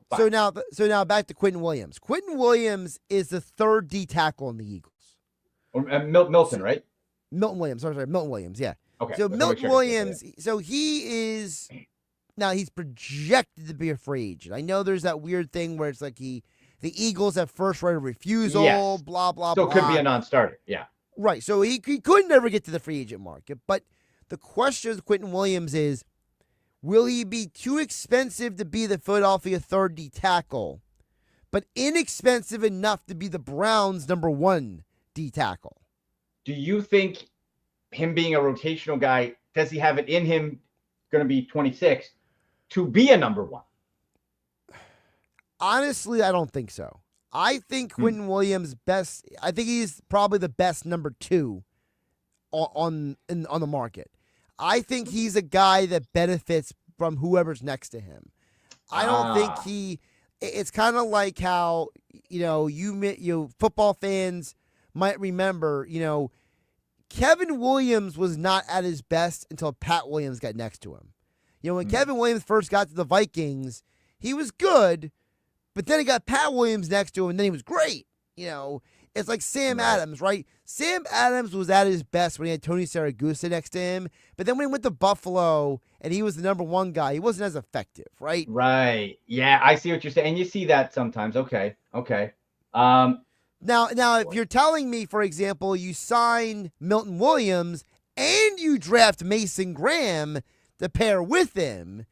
Fine. So now back to Quentin Williams. Quentin Williams is the third D tackle in the Eagles. Milton, right? Milton Williams. Sorry, Milton Williams. Yeah. Okay. So Milton Williams. So he's projected to be a free agent. I know there's that weird thing where it's the Eagles have first right of refusal. Yes. Blah blah. So blah. It could be a non-starter. Yeah. Right. So he could never get to the free agent market. But the question with Quentin Williams is, will he be too expensive to be the Philadelphia third D tackle, but inexpensive enough to be the Browns' number 1 D tackle? Do you think him being a rotational guy, does he have it in him going to be 26 to be a number one? Honestly, I don't think so. I think Quentin Williams I think he's probably the best number 2 on the market. I think he's a guy that benefits from whoever's next to him. I don't think it's kind of like how, you football fans might remember, Kevin Williams was not at his best until Pat Williams got next to him. When Kevin Williams first got to the Vikings, he was good, but then he got Pat Williams next to him, and then he was great. It's like Sam Adams, right? Sam Adams was at his best when he had Tony Saragusa next to him, but then when he went to Buffalo and he was the number 1 guy, he wasn't as effective, right? Right. Yeah, I see what you're saying. And you see that sometimes. Okay. Now, if you're telling me, for example, you sign Milton Williams and you draft Mason Graham to pair with him,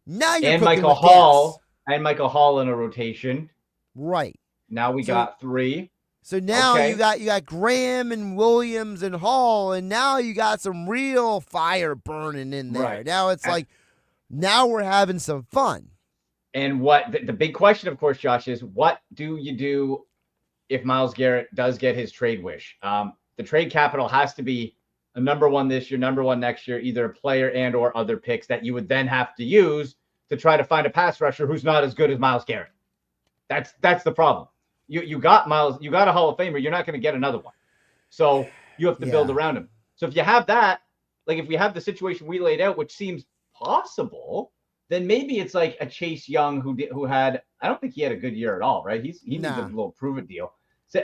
now you're and cooking Michael with Hall gas. and Michael Hall in a rotation. Right. Now we got 3. So now you got Graham and Williams and Hall, and now you got some real fire burning in there. Right. Now it's like, now we're having some fun. And what the big question, of course, Josh, is what do you do if Myles Garrett does get his trade wish? The trade capital has to be a number 1 this year, number 1 next year, either a player and or other picks that you would then have to use to try to find a pass rusher who's not as good as Myles Garrett. That's the problem. You got Myles, you got a Hall of Famer, you're not going to get another one. So you have to build around him. So if you have that, like if we have the situation we laid out, which seems possible, then maybe it's like a Chase Young who had, I don't think he had a good year at all, right? He needs a little prove-it deal. So,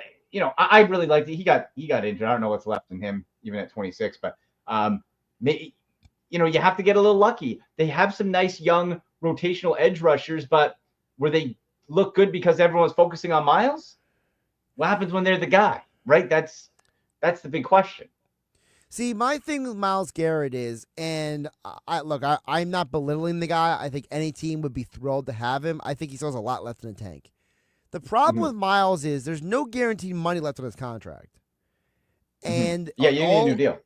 I really liked it. He got injured. I don't know what's left in him, even at 26, but maybe, you have to get a little lucky. They have some nice young rotational edge rushers, but were they look good because everyone's focusing on Myles? What happens when they're the guy, right? That's the big question. See, my thing with Myles Garrett is, and I'm not belittling the guy. I think any team would be thrilled to have him. I think he still has a lot left in the tank. The problem with Myles is there's no guaranteed money left on his contract. And you need a new deal.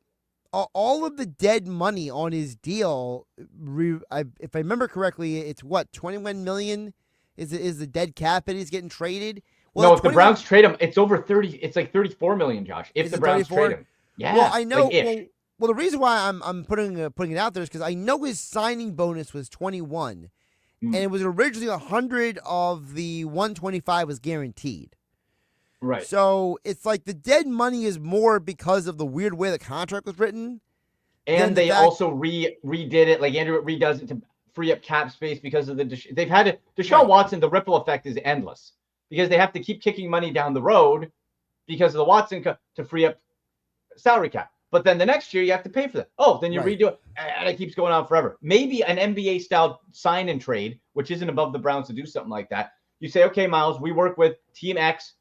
All of the dead money on his deal, if I remember correctly, it's what, $21 million is the dead cap that he's getting traded? Well, no, if the Browns trade him, it's over 30. It's like $34 million, Josh. If the Browns trade him, yeah. Well, I know. Like well, the reason why I'm putting it out there is because I know his signing bonus was 21, and it was originally 100 of the 125 was guaranteed. Right. So it's like the dead money is more because of the weird way the contract was written. And they also redid it, like Andrew redoes it to free up cap space because of they've had Deshaun Watson. The ripple effect is endless because they have to keep kicking money down the road because of the Watson to free up salary cap. But then the next year you have to pay for that. Oh, then you redo it, and it keeps going on forever. Maybe an NBA style sign and trade, which isn't above the Browns to do something like that. You say, okay, Myles, we work with Team X.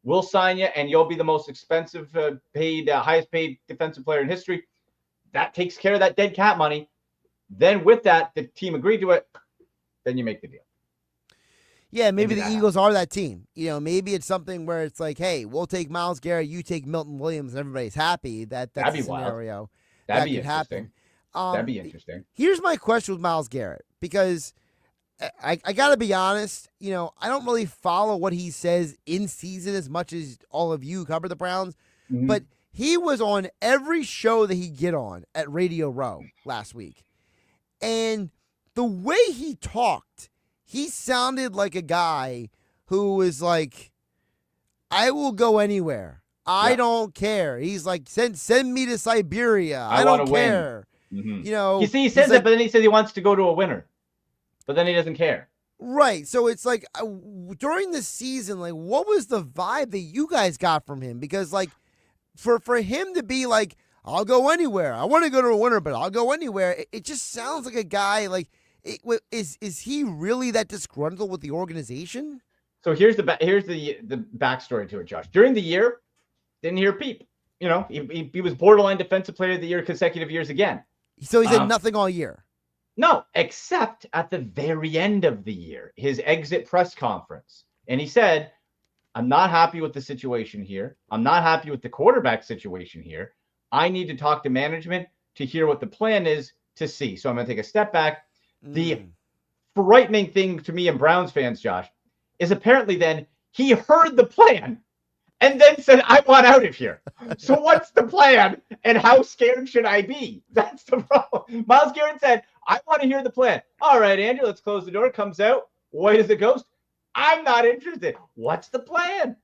We'll sign you, and you'll be the most expensive highest paid defensive player in history. That takes care of that dead cap money. Then with that, the team agreed to it. Then you make the deal. Yeah, maybe the Eagles are that team. Maybe it's something where it's like, hey, we'll take Myles Garrett, you take Milton Williams, and everybody's happy. That's a scenario that could happen. That'd be interesting. Here's my question with Myles Garrett, because I got to be honest, I don't really follow what he says in season as much as all of you cover the Browns, but he was on every show that he get on at Radio Row last week. And the way he talked, he sounded like a guy who was like, I will go anywhere. I don't care. He's like, send me to Siberia. I don't care. You see, he says that, but then he says he wants to go to a winner. But then he doesn't care. Right. So it's like during the season, like, what was the vibe that you guys got from him? Because like for him to be like, I'll go anywhere. I want to go to a winner, but I'll go anywhere. It just sounds like a guy like, is he really that disgruntled with the organization? So here's the backstory to it, Josh. During the year, didn't hear peep. He was borderline defensive player of the year consecutive years again. So he said nothing all year. No, except at the very end of the year, his exit press conference. And he said, I'm not happy with the situation here. I'm not happy with the quarterback situation here. I need to talk to management to hear what the plan is to see. So I'm going to take a step back. The frightening thing to me and Browns fans, Josh, is apparently then he heard the plan and then said, I want out of here. So what's the plan and how scared should I be? That's the problem. Myles Garrett said, I want to hear the plan. All right, Andrew, let's close the door. Comes out, white as a ghost. I'm not interested. What's the plan?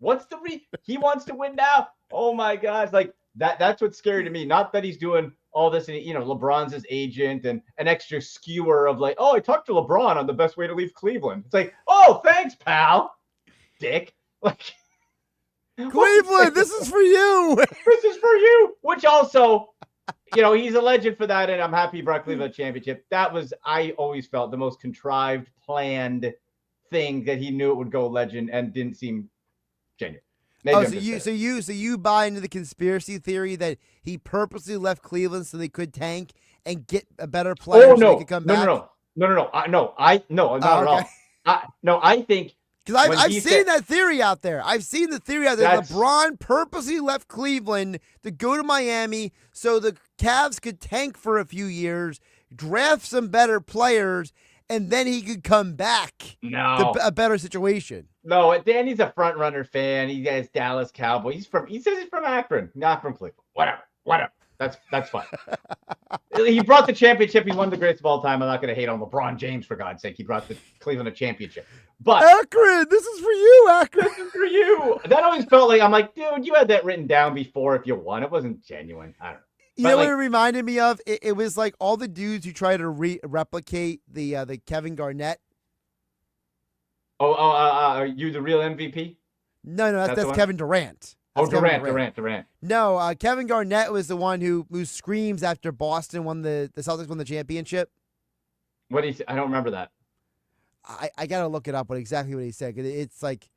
What's the he wants to win now. Oh my gosh. Like that's what's scary to me. Not that he's doing all this, and LeBron's his agent and an extra skewer of like, oh, I talked to LeBron on the best way to leave Cleveland. It's like, oh, thanks, pal. Dick. Like Cleveland, this is for you. This is for you. Which also, he's a legend for that, and I'm happy he brought Cleveland a championship. That was, I always felt, the most contrived, planned thing that he knew it would go legend and didn't seem genuine. So you buy into the conspiracy theory that he purposely left Cleveland so they could tank and get a better player so they could come back? No, not at all. I think because I've seen that theory out there. I've seen the theory out there. LeBron purposely left Cleveland to go to Miami so the Cavs could tank for a few years, draft some better players, and then he could come back to a better situation. No, Danny's a front runner fan. He has Dallas Cowboy. He says he's from Akron, not from Cleveland. Whatever. That's fine. He brought the championship. He won the greatest of all time. I'm not going to hate on LeBron James, for God's sake. He brought the Cleveland a championship. But Akron, this is for you, Akron. This is for you. That always felt like, I'm like, dude, you had that written down before if you won. It wasn't genuine. I don't know. You know what it reminded me of? It was like all the dudes who try to replicate the Kevin Garnett. Are you the real MVP? No, that's Kevin Durant. That's Durant. No, Kevin Garnett was the one who screams after Boston won the Celtics won the championship. What did he say? I don't remember that. I gotta look it up. Exactly what he said. It's like.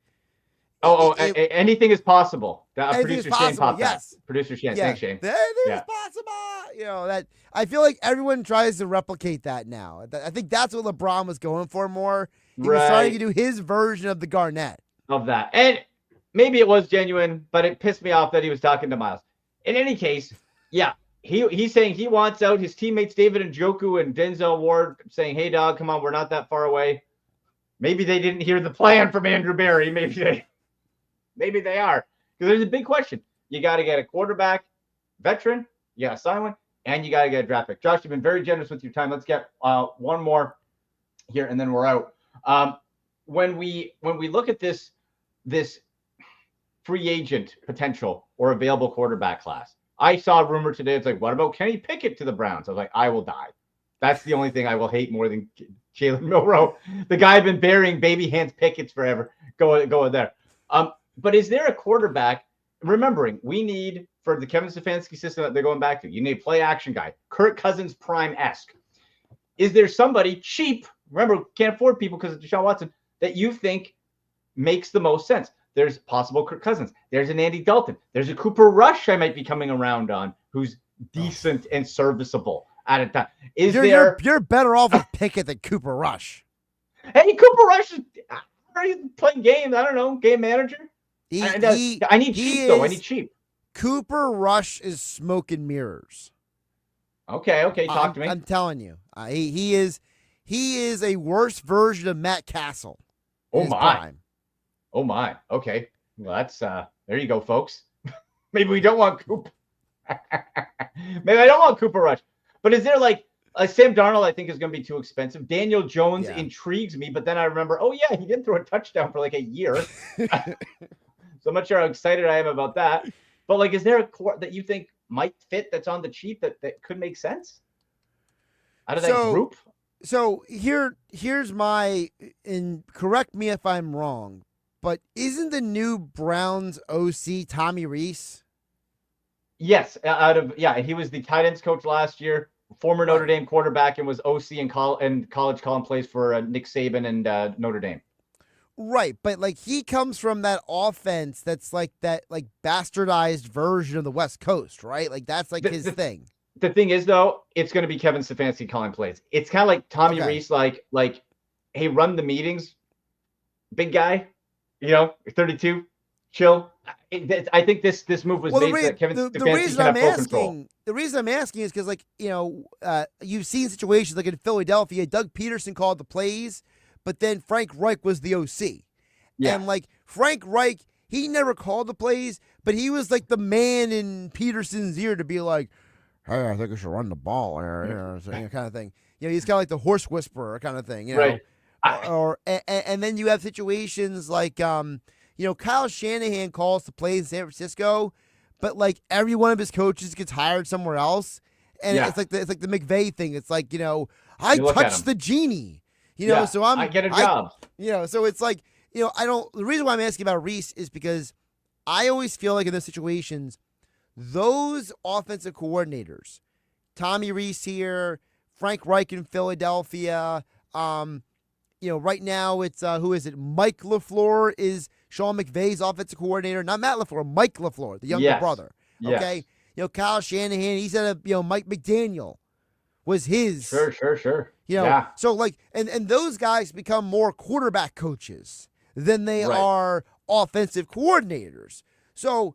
Anything is possible. Producer Shane popped yes. Producer Shane. Yeah. Thanks, Shane. Anything is possible. That I feel like everyone tries to replicate that now. I think that's what LeBron was going for more. He was trying to do his version of the Garnett. Of that. And maybe it was genuine, but it pissed me off that he was talking to Myles. In any case, yeah, he's saying he wants out. His teammates David Njoku and Denzel Ward saying, hey, dog, come on, we're not that far away. Maybe they didn't hear the plan from Andrew Berry. Maybe they are. Because there's a big question. You got to get a quarterback, veteran, you got to sign one, and you got to get a draft pick. Josh, you've been very generous with your time. Let's get one more here, and then we're out. When we look at this free agent potential or available quarterback class, I saw a rumor today. It's like, what about Kenny Pickett to the Browns? I was like, I will die. That's the only thing I will hate more than Jalen Milroe. The guy I've been burying baby hands Pickett's forever. Go there. But is there a quarterback? Remembering, we need, for the Kevin Stefanski system that they're going back to, you need a play action guy, Kirk Cousins prime-esque. Is there somebody cheap? Remember, can't afford people because of Deshaun Watson, that you think makes the most sense? There's possible Kirk Cousins. There's an Andy Dalton. There's a Cooper Rush I might be coming around on who's decent and serviceable at a time. You're better off with Pickett than Cooper Rush. Hey, Cooper Rush is playing games. I don't know, game manager. I need cheap, though. I need cheap. Cooper Rush is smoke and mirrors. Okay. Talk to me. I'm telling you, he is a worse version of Matt Castle. Oh my. Okay. Well, that's there you go, folks. Maybe we don't want Cooper. Maybe I don't want Cooper Rush. But is there like Sam Darnold? I think is going to be too expensive. Daniel Jones intrigues me, but then I remember, he didn't throw a touchdown for like a year. So I'm not sure how excited I am about that. But like, is there a core that you think might fit that's on the cheap that could make sense out of that group? So here's my, and correct me if I'm wrong, but isn't the new Browns OC Tommy Rees? Yes, he was the tight ends coach last year, former Notre Dame quarterback, and was OC in college calling plays for Nick Saban and Notre Dame. Right, but like he comes from that offense that's like that like bastardized version of the West Coast, right? Like that's like his thing. The thing is, though, it's going to be Kevin Stefanski calling plays. It's kind of like Tommy Rees, like, hey, run the meetings, big guy, 32, chill, I think this move was made so that Kevin Stefanski can have full control. The reason I'm asking is because, like, you've seen situations like in Philadelphia, Doug Peterson called the plays, but then Frank Reich was the OC. Yeah. And, like, Frank Reich, he never called the plays, but he was, like, the man in Peterson's ear to be like, hey, I think I should run the ball here, kind of thing. He's kind of like the horse whisperer kind of thing, Right. And then you have situations like, Kyle Shanahan calls the plays in San Francisco, but, like, every one of his coaches gets hired somewhere else. And it's like the McVay thing. It's like, I touched the genie, so I get a job. So it's like, the reason why I'm asking about Reese is because I always feel like in those situations, those offensive coordinators, Tommy Reese here, Frank Reich in Philadelphia, right now it's, who is it? Mike LaFleur is Sean McVay's offensive coordinator, not Matt LaFleur, Mike LaFleur, the younger brother. Okay. Yes. Kyle Shanahan, he said, Mike McDaniel was his. Sure. So like, and those guys become more quarterback coaches than they are offensive coordinators. So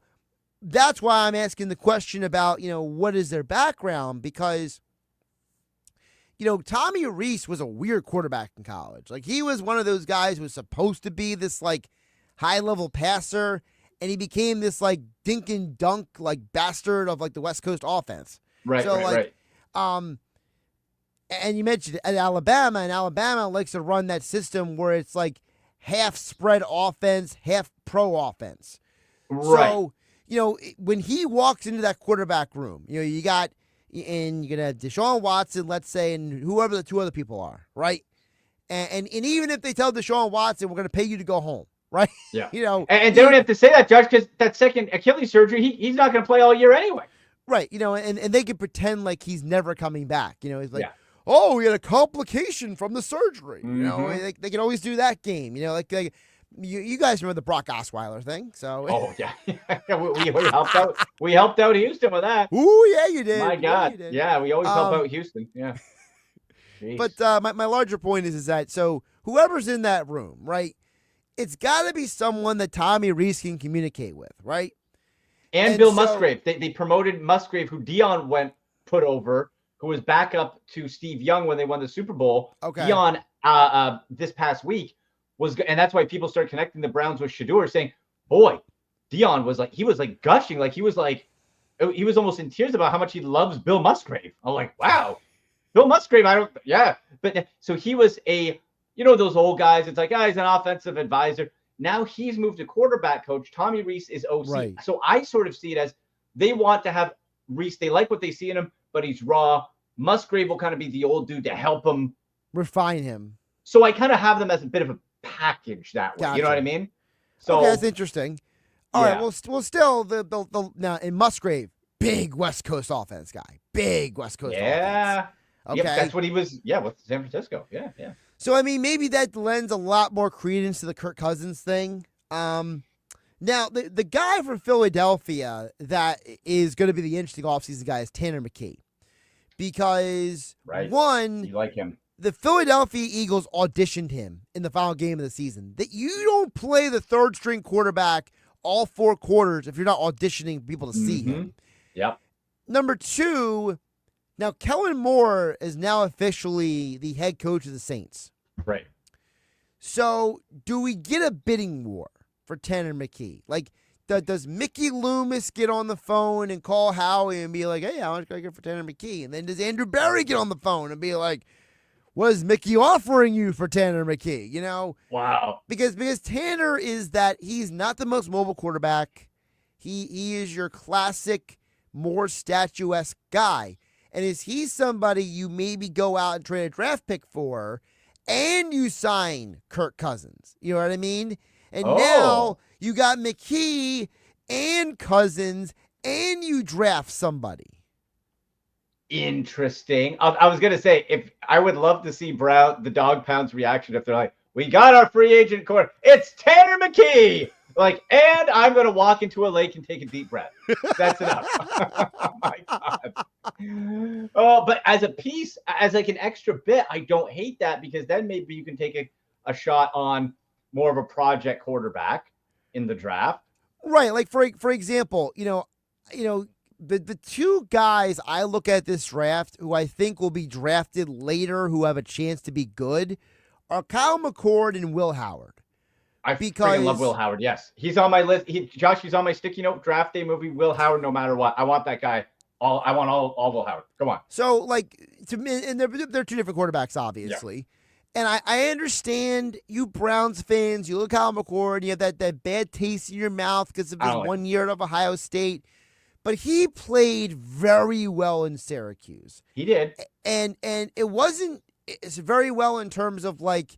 that's why I'm asking the question about, what is their background? Because, Tommy Reese was a weird quarterback in college. Like, he was one of those guys who was supposed to be this, like, high-level passer, and he became this, like, dink and dunk, like, bastard of, like, the West Coast offense. Right. And you mentioned at Alabama, and Alabama likes to run that system where it's, like, half spread offense, half pro offense. Right. So, when he walks into that quarterback room, you got, and you're going to have Deshaun Watson, let's say, and whoever the two other people are, right? And even if they tell Deshaun Watson, we're going to pay you to go home, right? Yeah. And they don't have to say that, Judge, because that second Achilles surgery, he's not going to play all year anyway. Right. And they can pretend like he's never coming back. He's like, oh, we had a complication from the surgery. Mm-hmm. They can always do that game. Like you guys remember the Brock Osweiler thing, so. Oh yeah, we helped out. We helped out Houston with that. Ooh, yeah, you did. My God, yeah, we always help out Houston. Yeah. But my larger point is that so whoever's in that room, right? It's got to be someone that Tommy Reese can communicate with, right? And Bill Musgrave. They promoted Musgrave, who Dion put over, who was backup to Steve Young when they won the Super Bowl. Okay. Dion this past week and that's why people started connecting the Browns with Shedeur, saying, boy, Dion was gushing, he was almost in tears about how much he loves Bill Musgrave. I'm like, wow, Bill Musgrave, but so he was those old guys, it's like, he's an offensive advisor. Now he's moved to quarterback coach. Tommy Reese is OC. Right. So I sort of see it as they want to have Reese, they like what they see in him, but he's raw. Musgrave will kind of be the old dude to help him refine him. So I kind of have them as a bit of a package that way. Gotcha. You know what I mean? So okay, that's interesting. All right. Well, still the now in Musgrave, big West Coast offense guy, big West Coast. offense. Okay, that's what he was. Yeah, with San Francisco. Yeah. So I mean, maybe that lends a lot more credence to the Kirk Cousins thing. Now the guy from Philadelphia that is going to be the interesting offseason guy is Tanner McKee, because one, you like him. The Philadelphia Eagles auditioned him in the final game of the season. That you don't play the third string quarterback all 4 quarters if you're not auditioning people to see him. Yep. Number 2, now Kellen Moore is now officially the head coach of the Saints. Right. So do we get a bidding war for Tanner McKee? Like, does Mickey Loomis get on the phone and call Howie and be like, hey, how much can I get for Tanner McKee? And then does Andrew Berry get on the phone and be like, what is Mickey offering you for Tanner McKee? Wow. Because Tanner is that he's not the most mobile quarterback. He is your classic, more statuesque guy. And is he somebody you maybe go out and trade a draft pick for and you sign Kirk Cousins? You know what I mean? And now you got McKee and Cousins and you draft somebody. Interesting. I was gonna say, if I would love to see the Dog Pound's reaction if they're like, "We got our free agent core. It's Tanner McKee." And I'm gonna walk into a lake and take a deep breath. That's enough. Oh my God. Oh, but as a piece, as like an extra bit, I don't hate that, because then maybe you can take a shot on more of a project quarterback in the draft. Right. Like for example, the two guys I look at this draft who I think will be drafted later who have a chance to be good are Kyle McCord and Will Howard. I freaking love Will Howard. Yes, he's on my list. Josh, he's on my sticky note draft day movie. Will Howard, no matter what, I want that guy. I want all Will Howard. Come on. So like to me, and they're two different quarterbacks, obviously. Yeah. And I understand you Browns fans. You look at Kyle McCord, you have that bad taste in your mouth because of his 1 year at Ohio State. But he played very well in Syracuse. He did. And it's very well in terms of like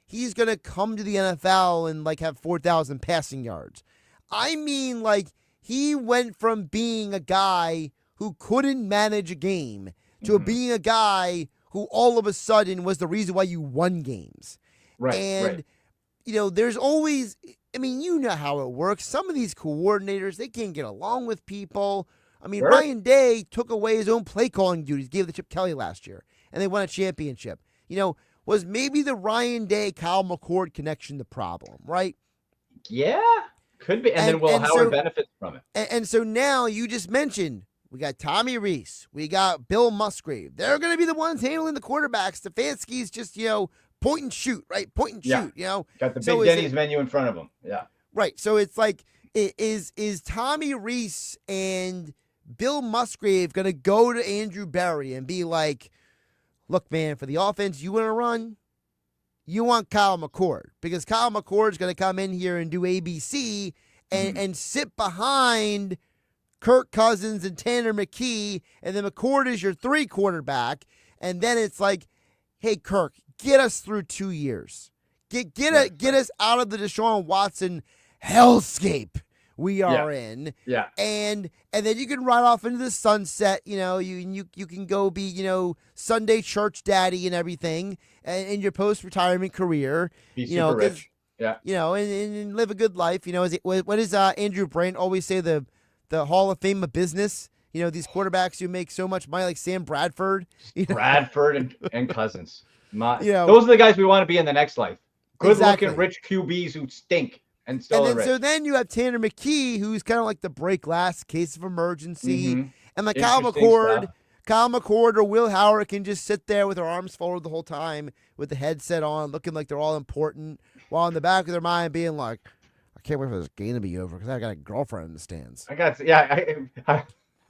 he's going to come to the NFL and like have 4,000 passing yards. I mean, like he went from being a guy who couldn't manage a game to being a guy who all of a sudden was the reason why you won games. Right. And, there's always, I mean, you know how it works. Some of these coordinators, they can't get along with people. I mean, Ryan Day took away his own play calling duties, gave it to Chip Kelly last year, and they won a championship. Was maybe the Ryan Day, Kyle McCord connection the problem, right? Yeah, could be. And then Will Howard benefits from it. And so now you just mentioned we got Tommy Rees, we got Bill Musgrave. They're going to be the ones handling the quarterbacks. Stefanski's just, point and shoot, right? Point and shoot, Got the big Denny's menu in front of him. Yeah. Right. So it's like, is Tommy Rees and Bill Musgrave going to go to Andrew Berry and be like, look, man, for the offense you want to run, you want Kyle McCord because Kyle McCord's going to come in here and do ABC and sit behind Kirk Cousins and Tanner McKee, and then McCord is your 3 quarterback, and then it's like, hey, Kirk, get us through 2 years. Get us out of the Deshaun Watson hellscape we are in. Yeah. And then you can ride off into the sunset, you can go be, Sunday church daddy and everything in your post-retirement career. Be super rich. Yeah. And live a good life. What does Andrew Brandt always say, the Hall of Fame of business? These quarterbacks who make so much money, like Sam Bradford. Bradford and Cousins. Those are the guys we want to be in the next life. Good-looking, rich QBs who stink. And so then you have Tanner McKee, who's kind of like the break last case of emergency. And like Kyle McCord or Will Howard can just sit there with their arms forward the whole time with the headset on, looking like they're all important, while in the back of their mind being like, I can't wait for this game to be over because I got a girlfriend in the stands. I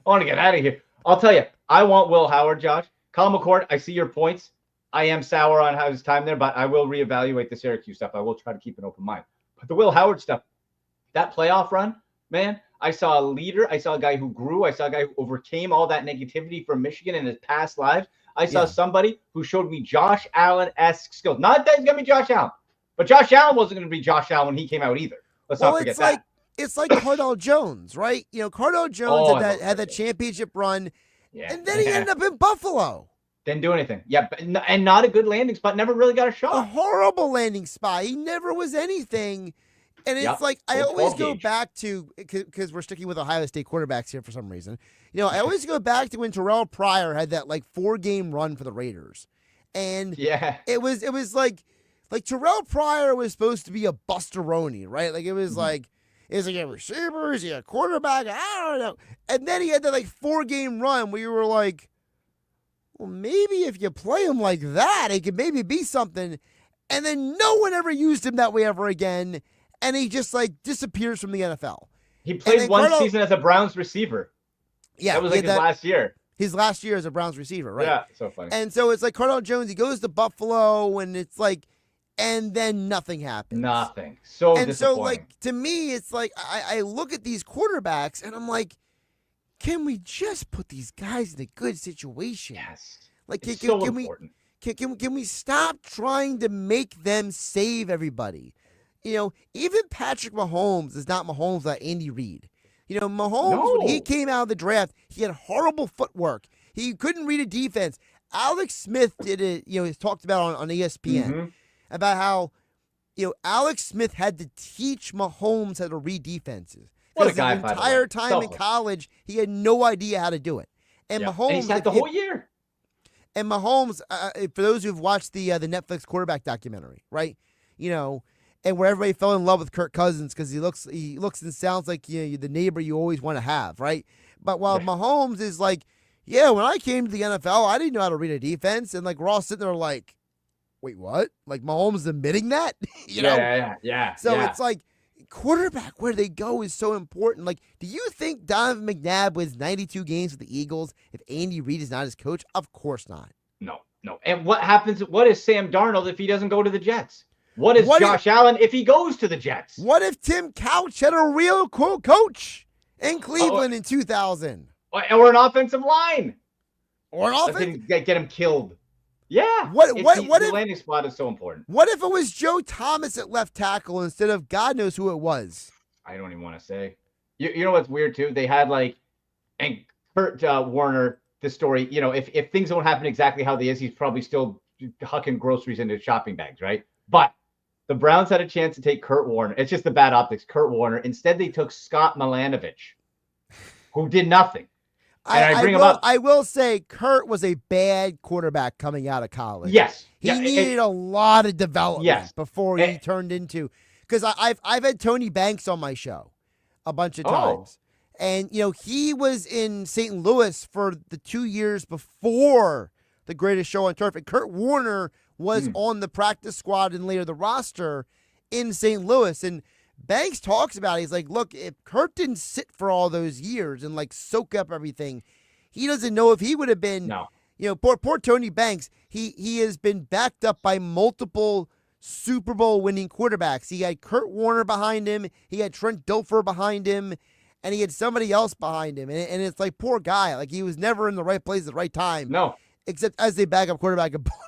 want to get out of here. I'll tell you, I want Will Howard, Josh. Kyle McCord, I see your points. I am sour on how his time there, but I will reevaluate the Syracuse stuff. I will try to keep an open mind. But the Will Howard stuff, that playoff run, man, I saw a leader. I saw a guy who grew. I saw a guy who overcame all that negativity from Michigan in his past lives. I saw somebody who showed me Josh Allen-esque skills. Not that he's going to be Josh Allen, but Josh Allen wasn't going to be Josh Allen when he came out either. Let's not forget that. It's like Cardell Jones, right? Cardell Jones had that championship run, and then he ended up in Buffalo. Didn't do anything. Yeah, and not a good landing spot. Never really got a shot. A horrible landing spot. He never was anything. And it's like I always go back to, because we're sticking with Ohio State quarterbacks here for some reason. I always go back to when Terrell Pryor had that 4-game run for the Raiders, and it was like Terrell Pryor was supposed to be a busteroni, right? Like it was like. Is he a receiver? Is he a quarterback? I don't know. And then he had that 4-game run where you were like, well, maybe if you play him like that, he could maybe be something. And then no one ever used him that way ever again. And he just disappears from the NFL. He played one season as a Browns receiver. Yeah. That was his last year. His last year as a Browns receiver, right? Yeah, so funny. And so it's like Cardell Jones, he goes to Buffalo, and it's like, and then nothing happens. Nothing. So and disappointing. So to me, it's like I look at these quarterbacks and I'm like, can we just put these guys in a good situation? Yes. It's so important. Can we stop trying to make them save everybody? Even Patrick Mahomes is not Mahomes like Andy Reid. Mahomes, when he came out of the draft, he had horrible footwork. He couldn't read a defense. Alex Smith did it, he's talked about on ESPN about how, Alex Smith had to teach Mahomes how to read defenses. What a guy, the entire time in college, he had no idea how to do it. And Mahomes, and he's had the whole year. And Mahomes, for those who've watched the Netflix quarterback documentary, right? and where everybody fell in love with Kirk Cousins because he looks and sounds like the neighbor you always want to have, right? But while Mahomes is like, yeah, when I came to the NFL, I didn't know how to read a defense, and like we're all sitting there like, wait, what? Like Mahomes admitting that, Yeah. So it's like quarterback where they go is so important. Like, do you think Donovan McNabb wins 92 games with the Eagles if Andy Reid is not his coach? Of course not. No. And what happens? What is Sam Darnold if he doesn't go to the Jets? What is Josh Allen if he goes to the Jets? What if Tim Couch had a real coach in Cleveland in 2000? Or an offensive line? Or an offense? Get him killed. Yeah. The landing spot is so important. What if it was Joe Thomas at left tackle instead of God knows who it was? I don't even want to say. You know what's weird too? They had and Kurt Warner, the story, if things don't happen exactly how they is, he's probably still hucking groceries into shopping bags, right? But the Browns had a chance to take Kurt Warner. It's just the bad optics. Kurt Warner. Instead, they took Scott Milanovich, who did nothing. And I bring him up. I will say Kurt was a bad quarterback coming out of college. Yes. He needed a lot of development before he turned into – because I've had Tony Banks on my show a bunch of times. And, he was in St. Louis for the 2 years before the greatest show on turf. And Kurt Warner was on the practice squad and later the roster in St. Louis. And Banks talks about it. He's like, look, if Kurt didn't sit for all those years and soak up everything, he doesn't know if he would have been, poor Tony Banks. He has been backed up by multiple Super Bowl winning quarterbacks. He had Kurt Warner behind him. He had Trent Dilfer behind him. And he had somebody else behind him. And it's like, poor guy. Like, he was never in the right place at the right time. No. Except as they back up quarterback in Baltimore.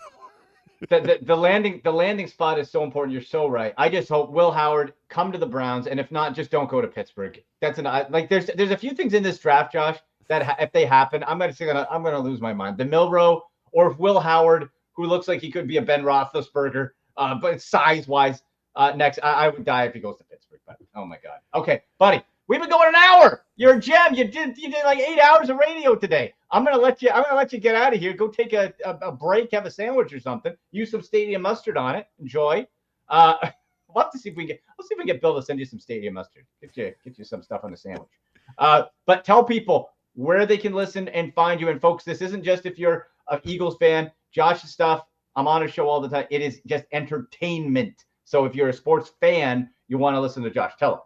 The landing spot is so important. You're so right. I just hope Will Howard come to the Browns, and if not, just don't go to Pittsburgh. There's a few things in this draft, Josh, that if they happen, I'm gonna lose my mind. The Milroe or Will Howard, who looks like he could be a Ben Roethlisberger, but size wise, next I would die if he goes to Pittsburgh. But oh my God. Okay, buddy. We've been going an hour. You're a gem. You did like 8 hours of radio today. I'm gonna let you get out of here. Go take a break, have a sandwich or something. Use some stadium mustard on it. Enjoy. We'll have to see if we can get Bill to send you some stadium mustard. Get you some stuff on the sandwich. But tell people where they can listen and find you. And folks, this isn't just if you're an Eagles fan. Josh's stuff, I'm on a show all the time. It is just entertainment. So if you're a sports fan, you want to listen to Josh. Tell them.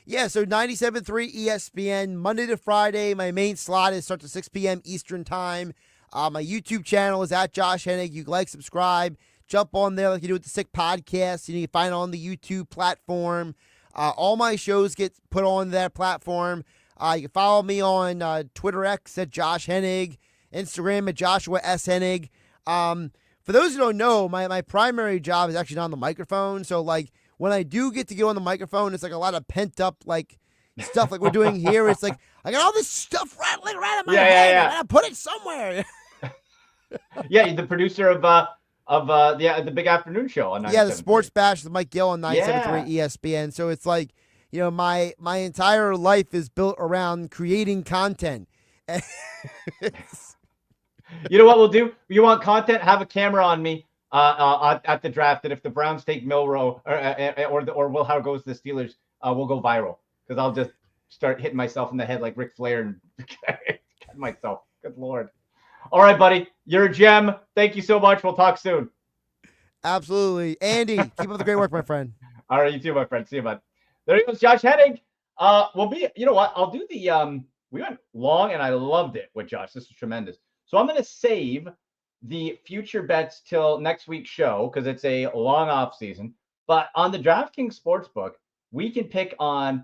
Yeah, so 97.3 ESPN, Monday to Friday. My main slot starts at 6 p.m. Eastern time. My YouTube channel is at Josh Hennig. You can subscribe, jump on there like you do with the Sick Podcast. You can find it on the YouTube platform. All my shows get put on that platform. You can follow me on Twitter X at Josh Hennig, Instagram at Joshua S. Hennig. For those who don't know, my primary job is actually not on the microphone. So, when I do get to go on the microphone, it's a lot of pent up stuff like we're doing here. It's like I got all this stuff rattling right in my head. I gotta put it somewhere. Yeah, the producer of the Big Afternoon Show on 97.3. Yeah, the Sports Bash with Mike Gill on 97.3 ESPN. So it's my entire life is built around creating content. You know what we'll do? You want content? Have a camera on me. At the draft, that if the Browns take Milroe or Will Howard goes to the Steelers, we'll go viral because I'll just start hitting myself in the head like Ric Flair and cut myself. Good Lord. All right, buddy. You're a gem. Thank you so much. We'll talk soon. Absolutely. Andy, keep up the great work, my friend. All right, you too, my friend. See you, bud. There he goes, Josh Hennig. You know what? I'll do we went long and I loved it with Josh. This was tremendous. So I'm going to save the future bets till next week's show because it's a long off season. But on the DraftKings Sportsbook, we can pick on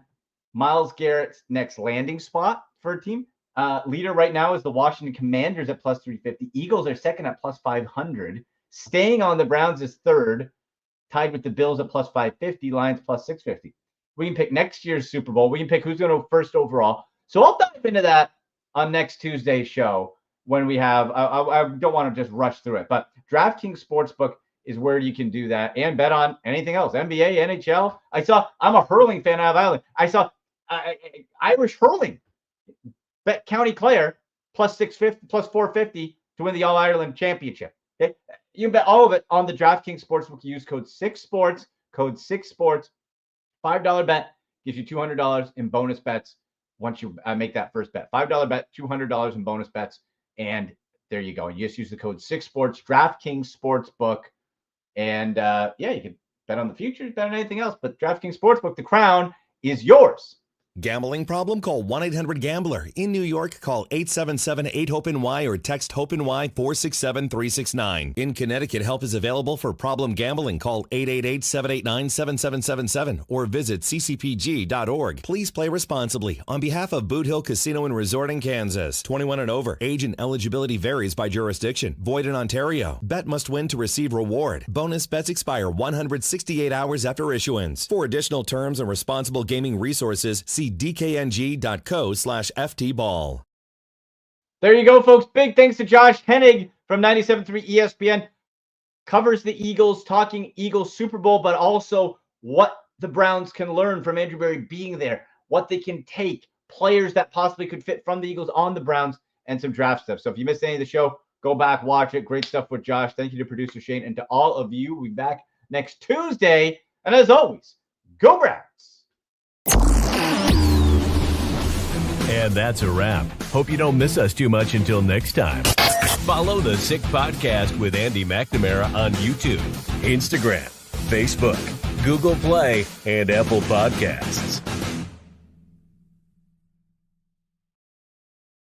Myles Garrett's next landing spot for a team. Leader right now is the Washington Commanders at plus 350. Eagles are second at plus 500. Staying on the Browns is third, tied with the Bills at plus 550. Lions plus 650. We can pick next year's Super Bowl. We can pick who's going to go first overall. So I'll dive into that on next Tuesday's show. When we have, I don't want to just rush through it, but DraftKings Sportsbook is where you can do that and bet on anything else. NBA, NHL. I'm a hurling fan out of Ireland. I saw Irish hurling. Bet County Clare plus 650, plus 450 to win the All Ireland Championship. Okay? You can bet all of it on the DraftKings Sportsbook. Use code 6sports, Code 6sports. $5 bet gives you $200 in bonus bets once you make that first bet. $5 bet, $200 in bonus bets. And there you go. You just use the code 6sports, DraftKings Sportsbook. And you can bet on the future, bet on anything else. But DraftKings Sportsbook, the crown is yours. Gambling problem? Call 1-800-GAMBLER. In New York, call 877-8-HOPE-NY or text HOPE-NY 467-369. In Connecticut, help is available for problem gambling. Call 888-789-7777 or visit ccpg.org. Please play responsibly. On behalf of Boot Hill Casino and Resort in Kansas, 21 and over. Age and eligibility varies by jurisdiction. Void in Ontario. Bet must win to receive reward. Bonus bets expire 168 hours after issuance. For additional terms and responsible gaming resources, see dkng.co/ftball. There you go, folks. Big thanks to Josh Hennig from 97.3 ESPN. Covers the Eagles, talking Eagles Super Bowl, but also what the Browns can learn from Andrew Berry being there, what they can take, players that possibly could fit from the Eagles on the Browns, and some draft stuff. So if you missed any of the show, go back, watch it. Great stuff with Josh. Thank you to producer Shane and to all of you. We'll be back next Tuesday. And as always, go Browns. And that's a wrap. Hope you don't miss us too much until next time. Follow the Sick Podcast with Andy McNamara on YouTube, Instagram, Facebook, Google Play, and Apple Podcasts.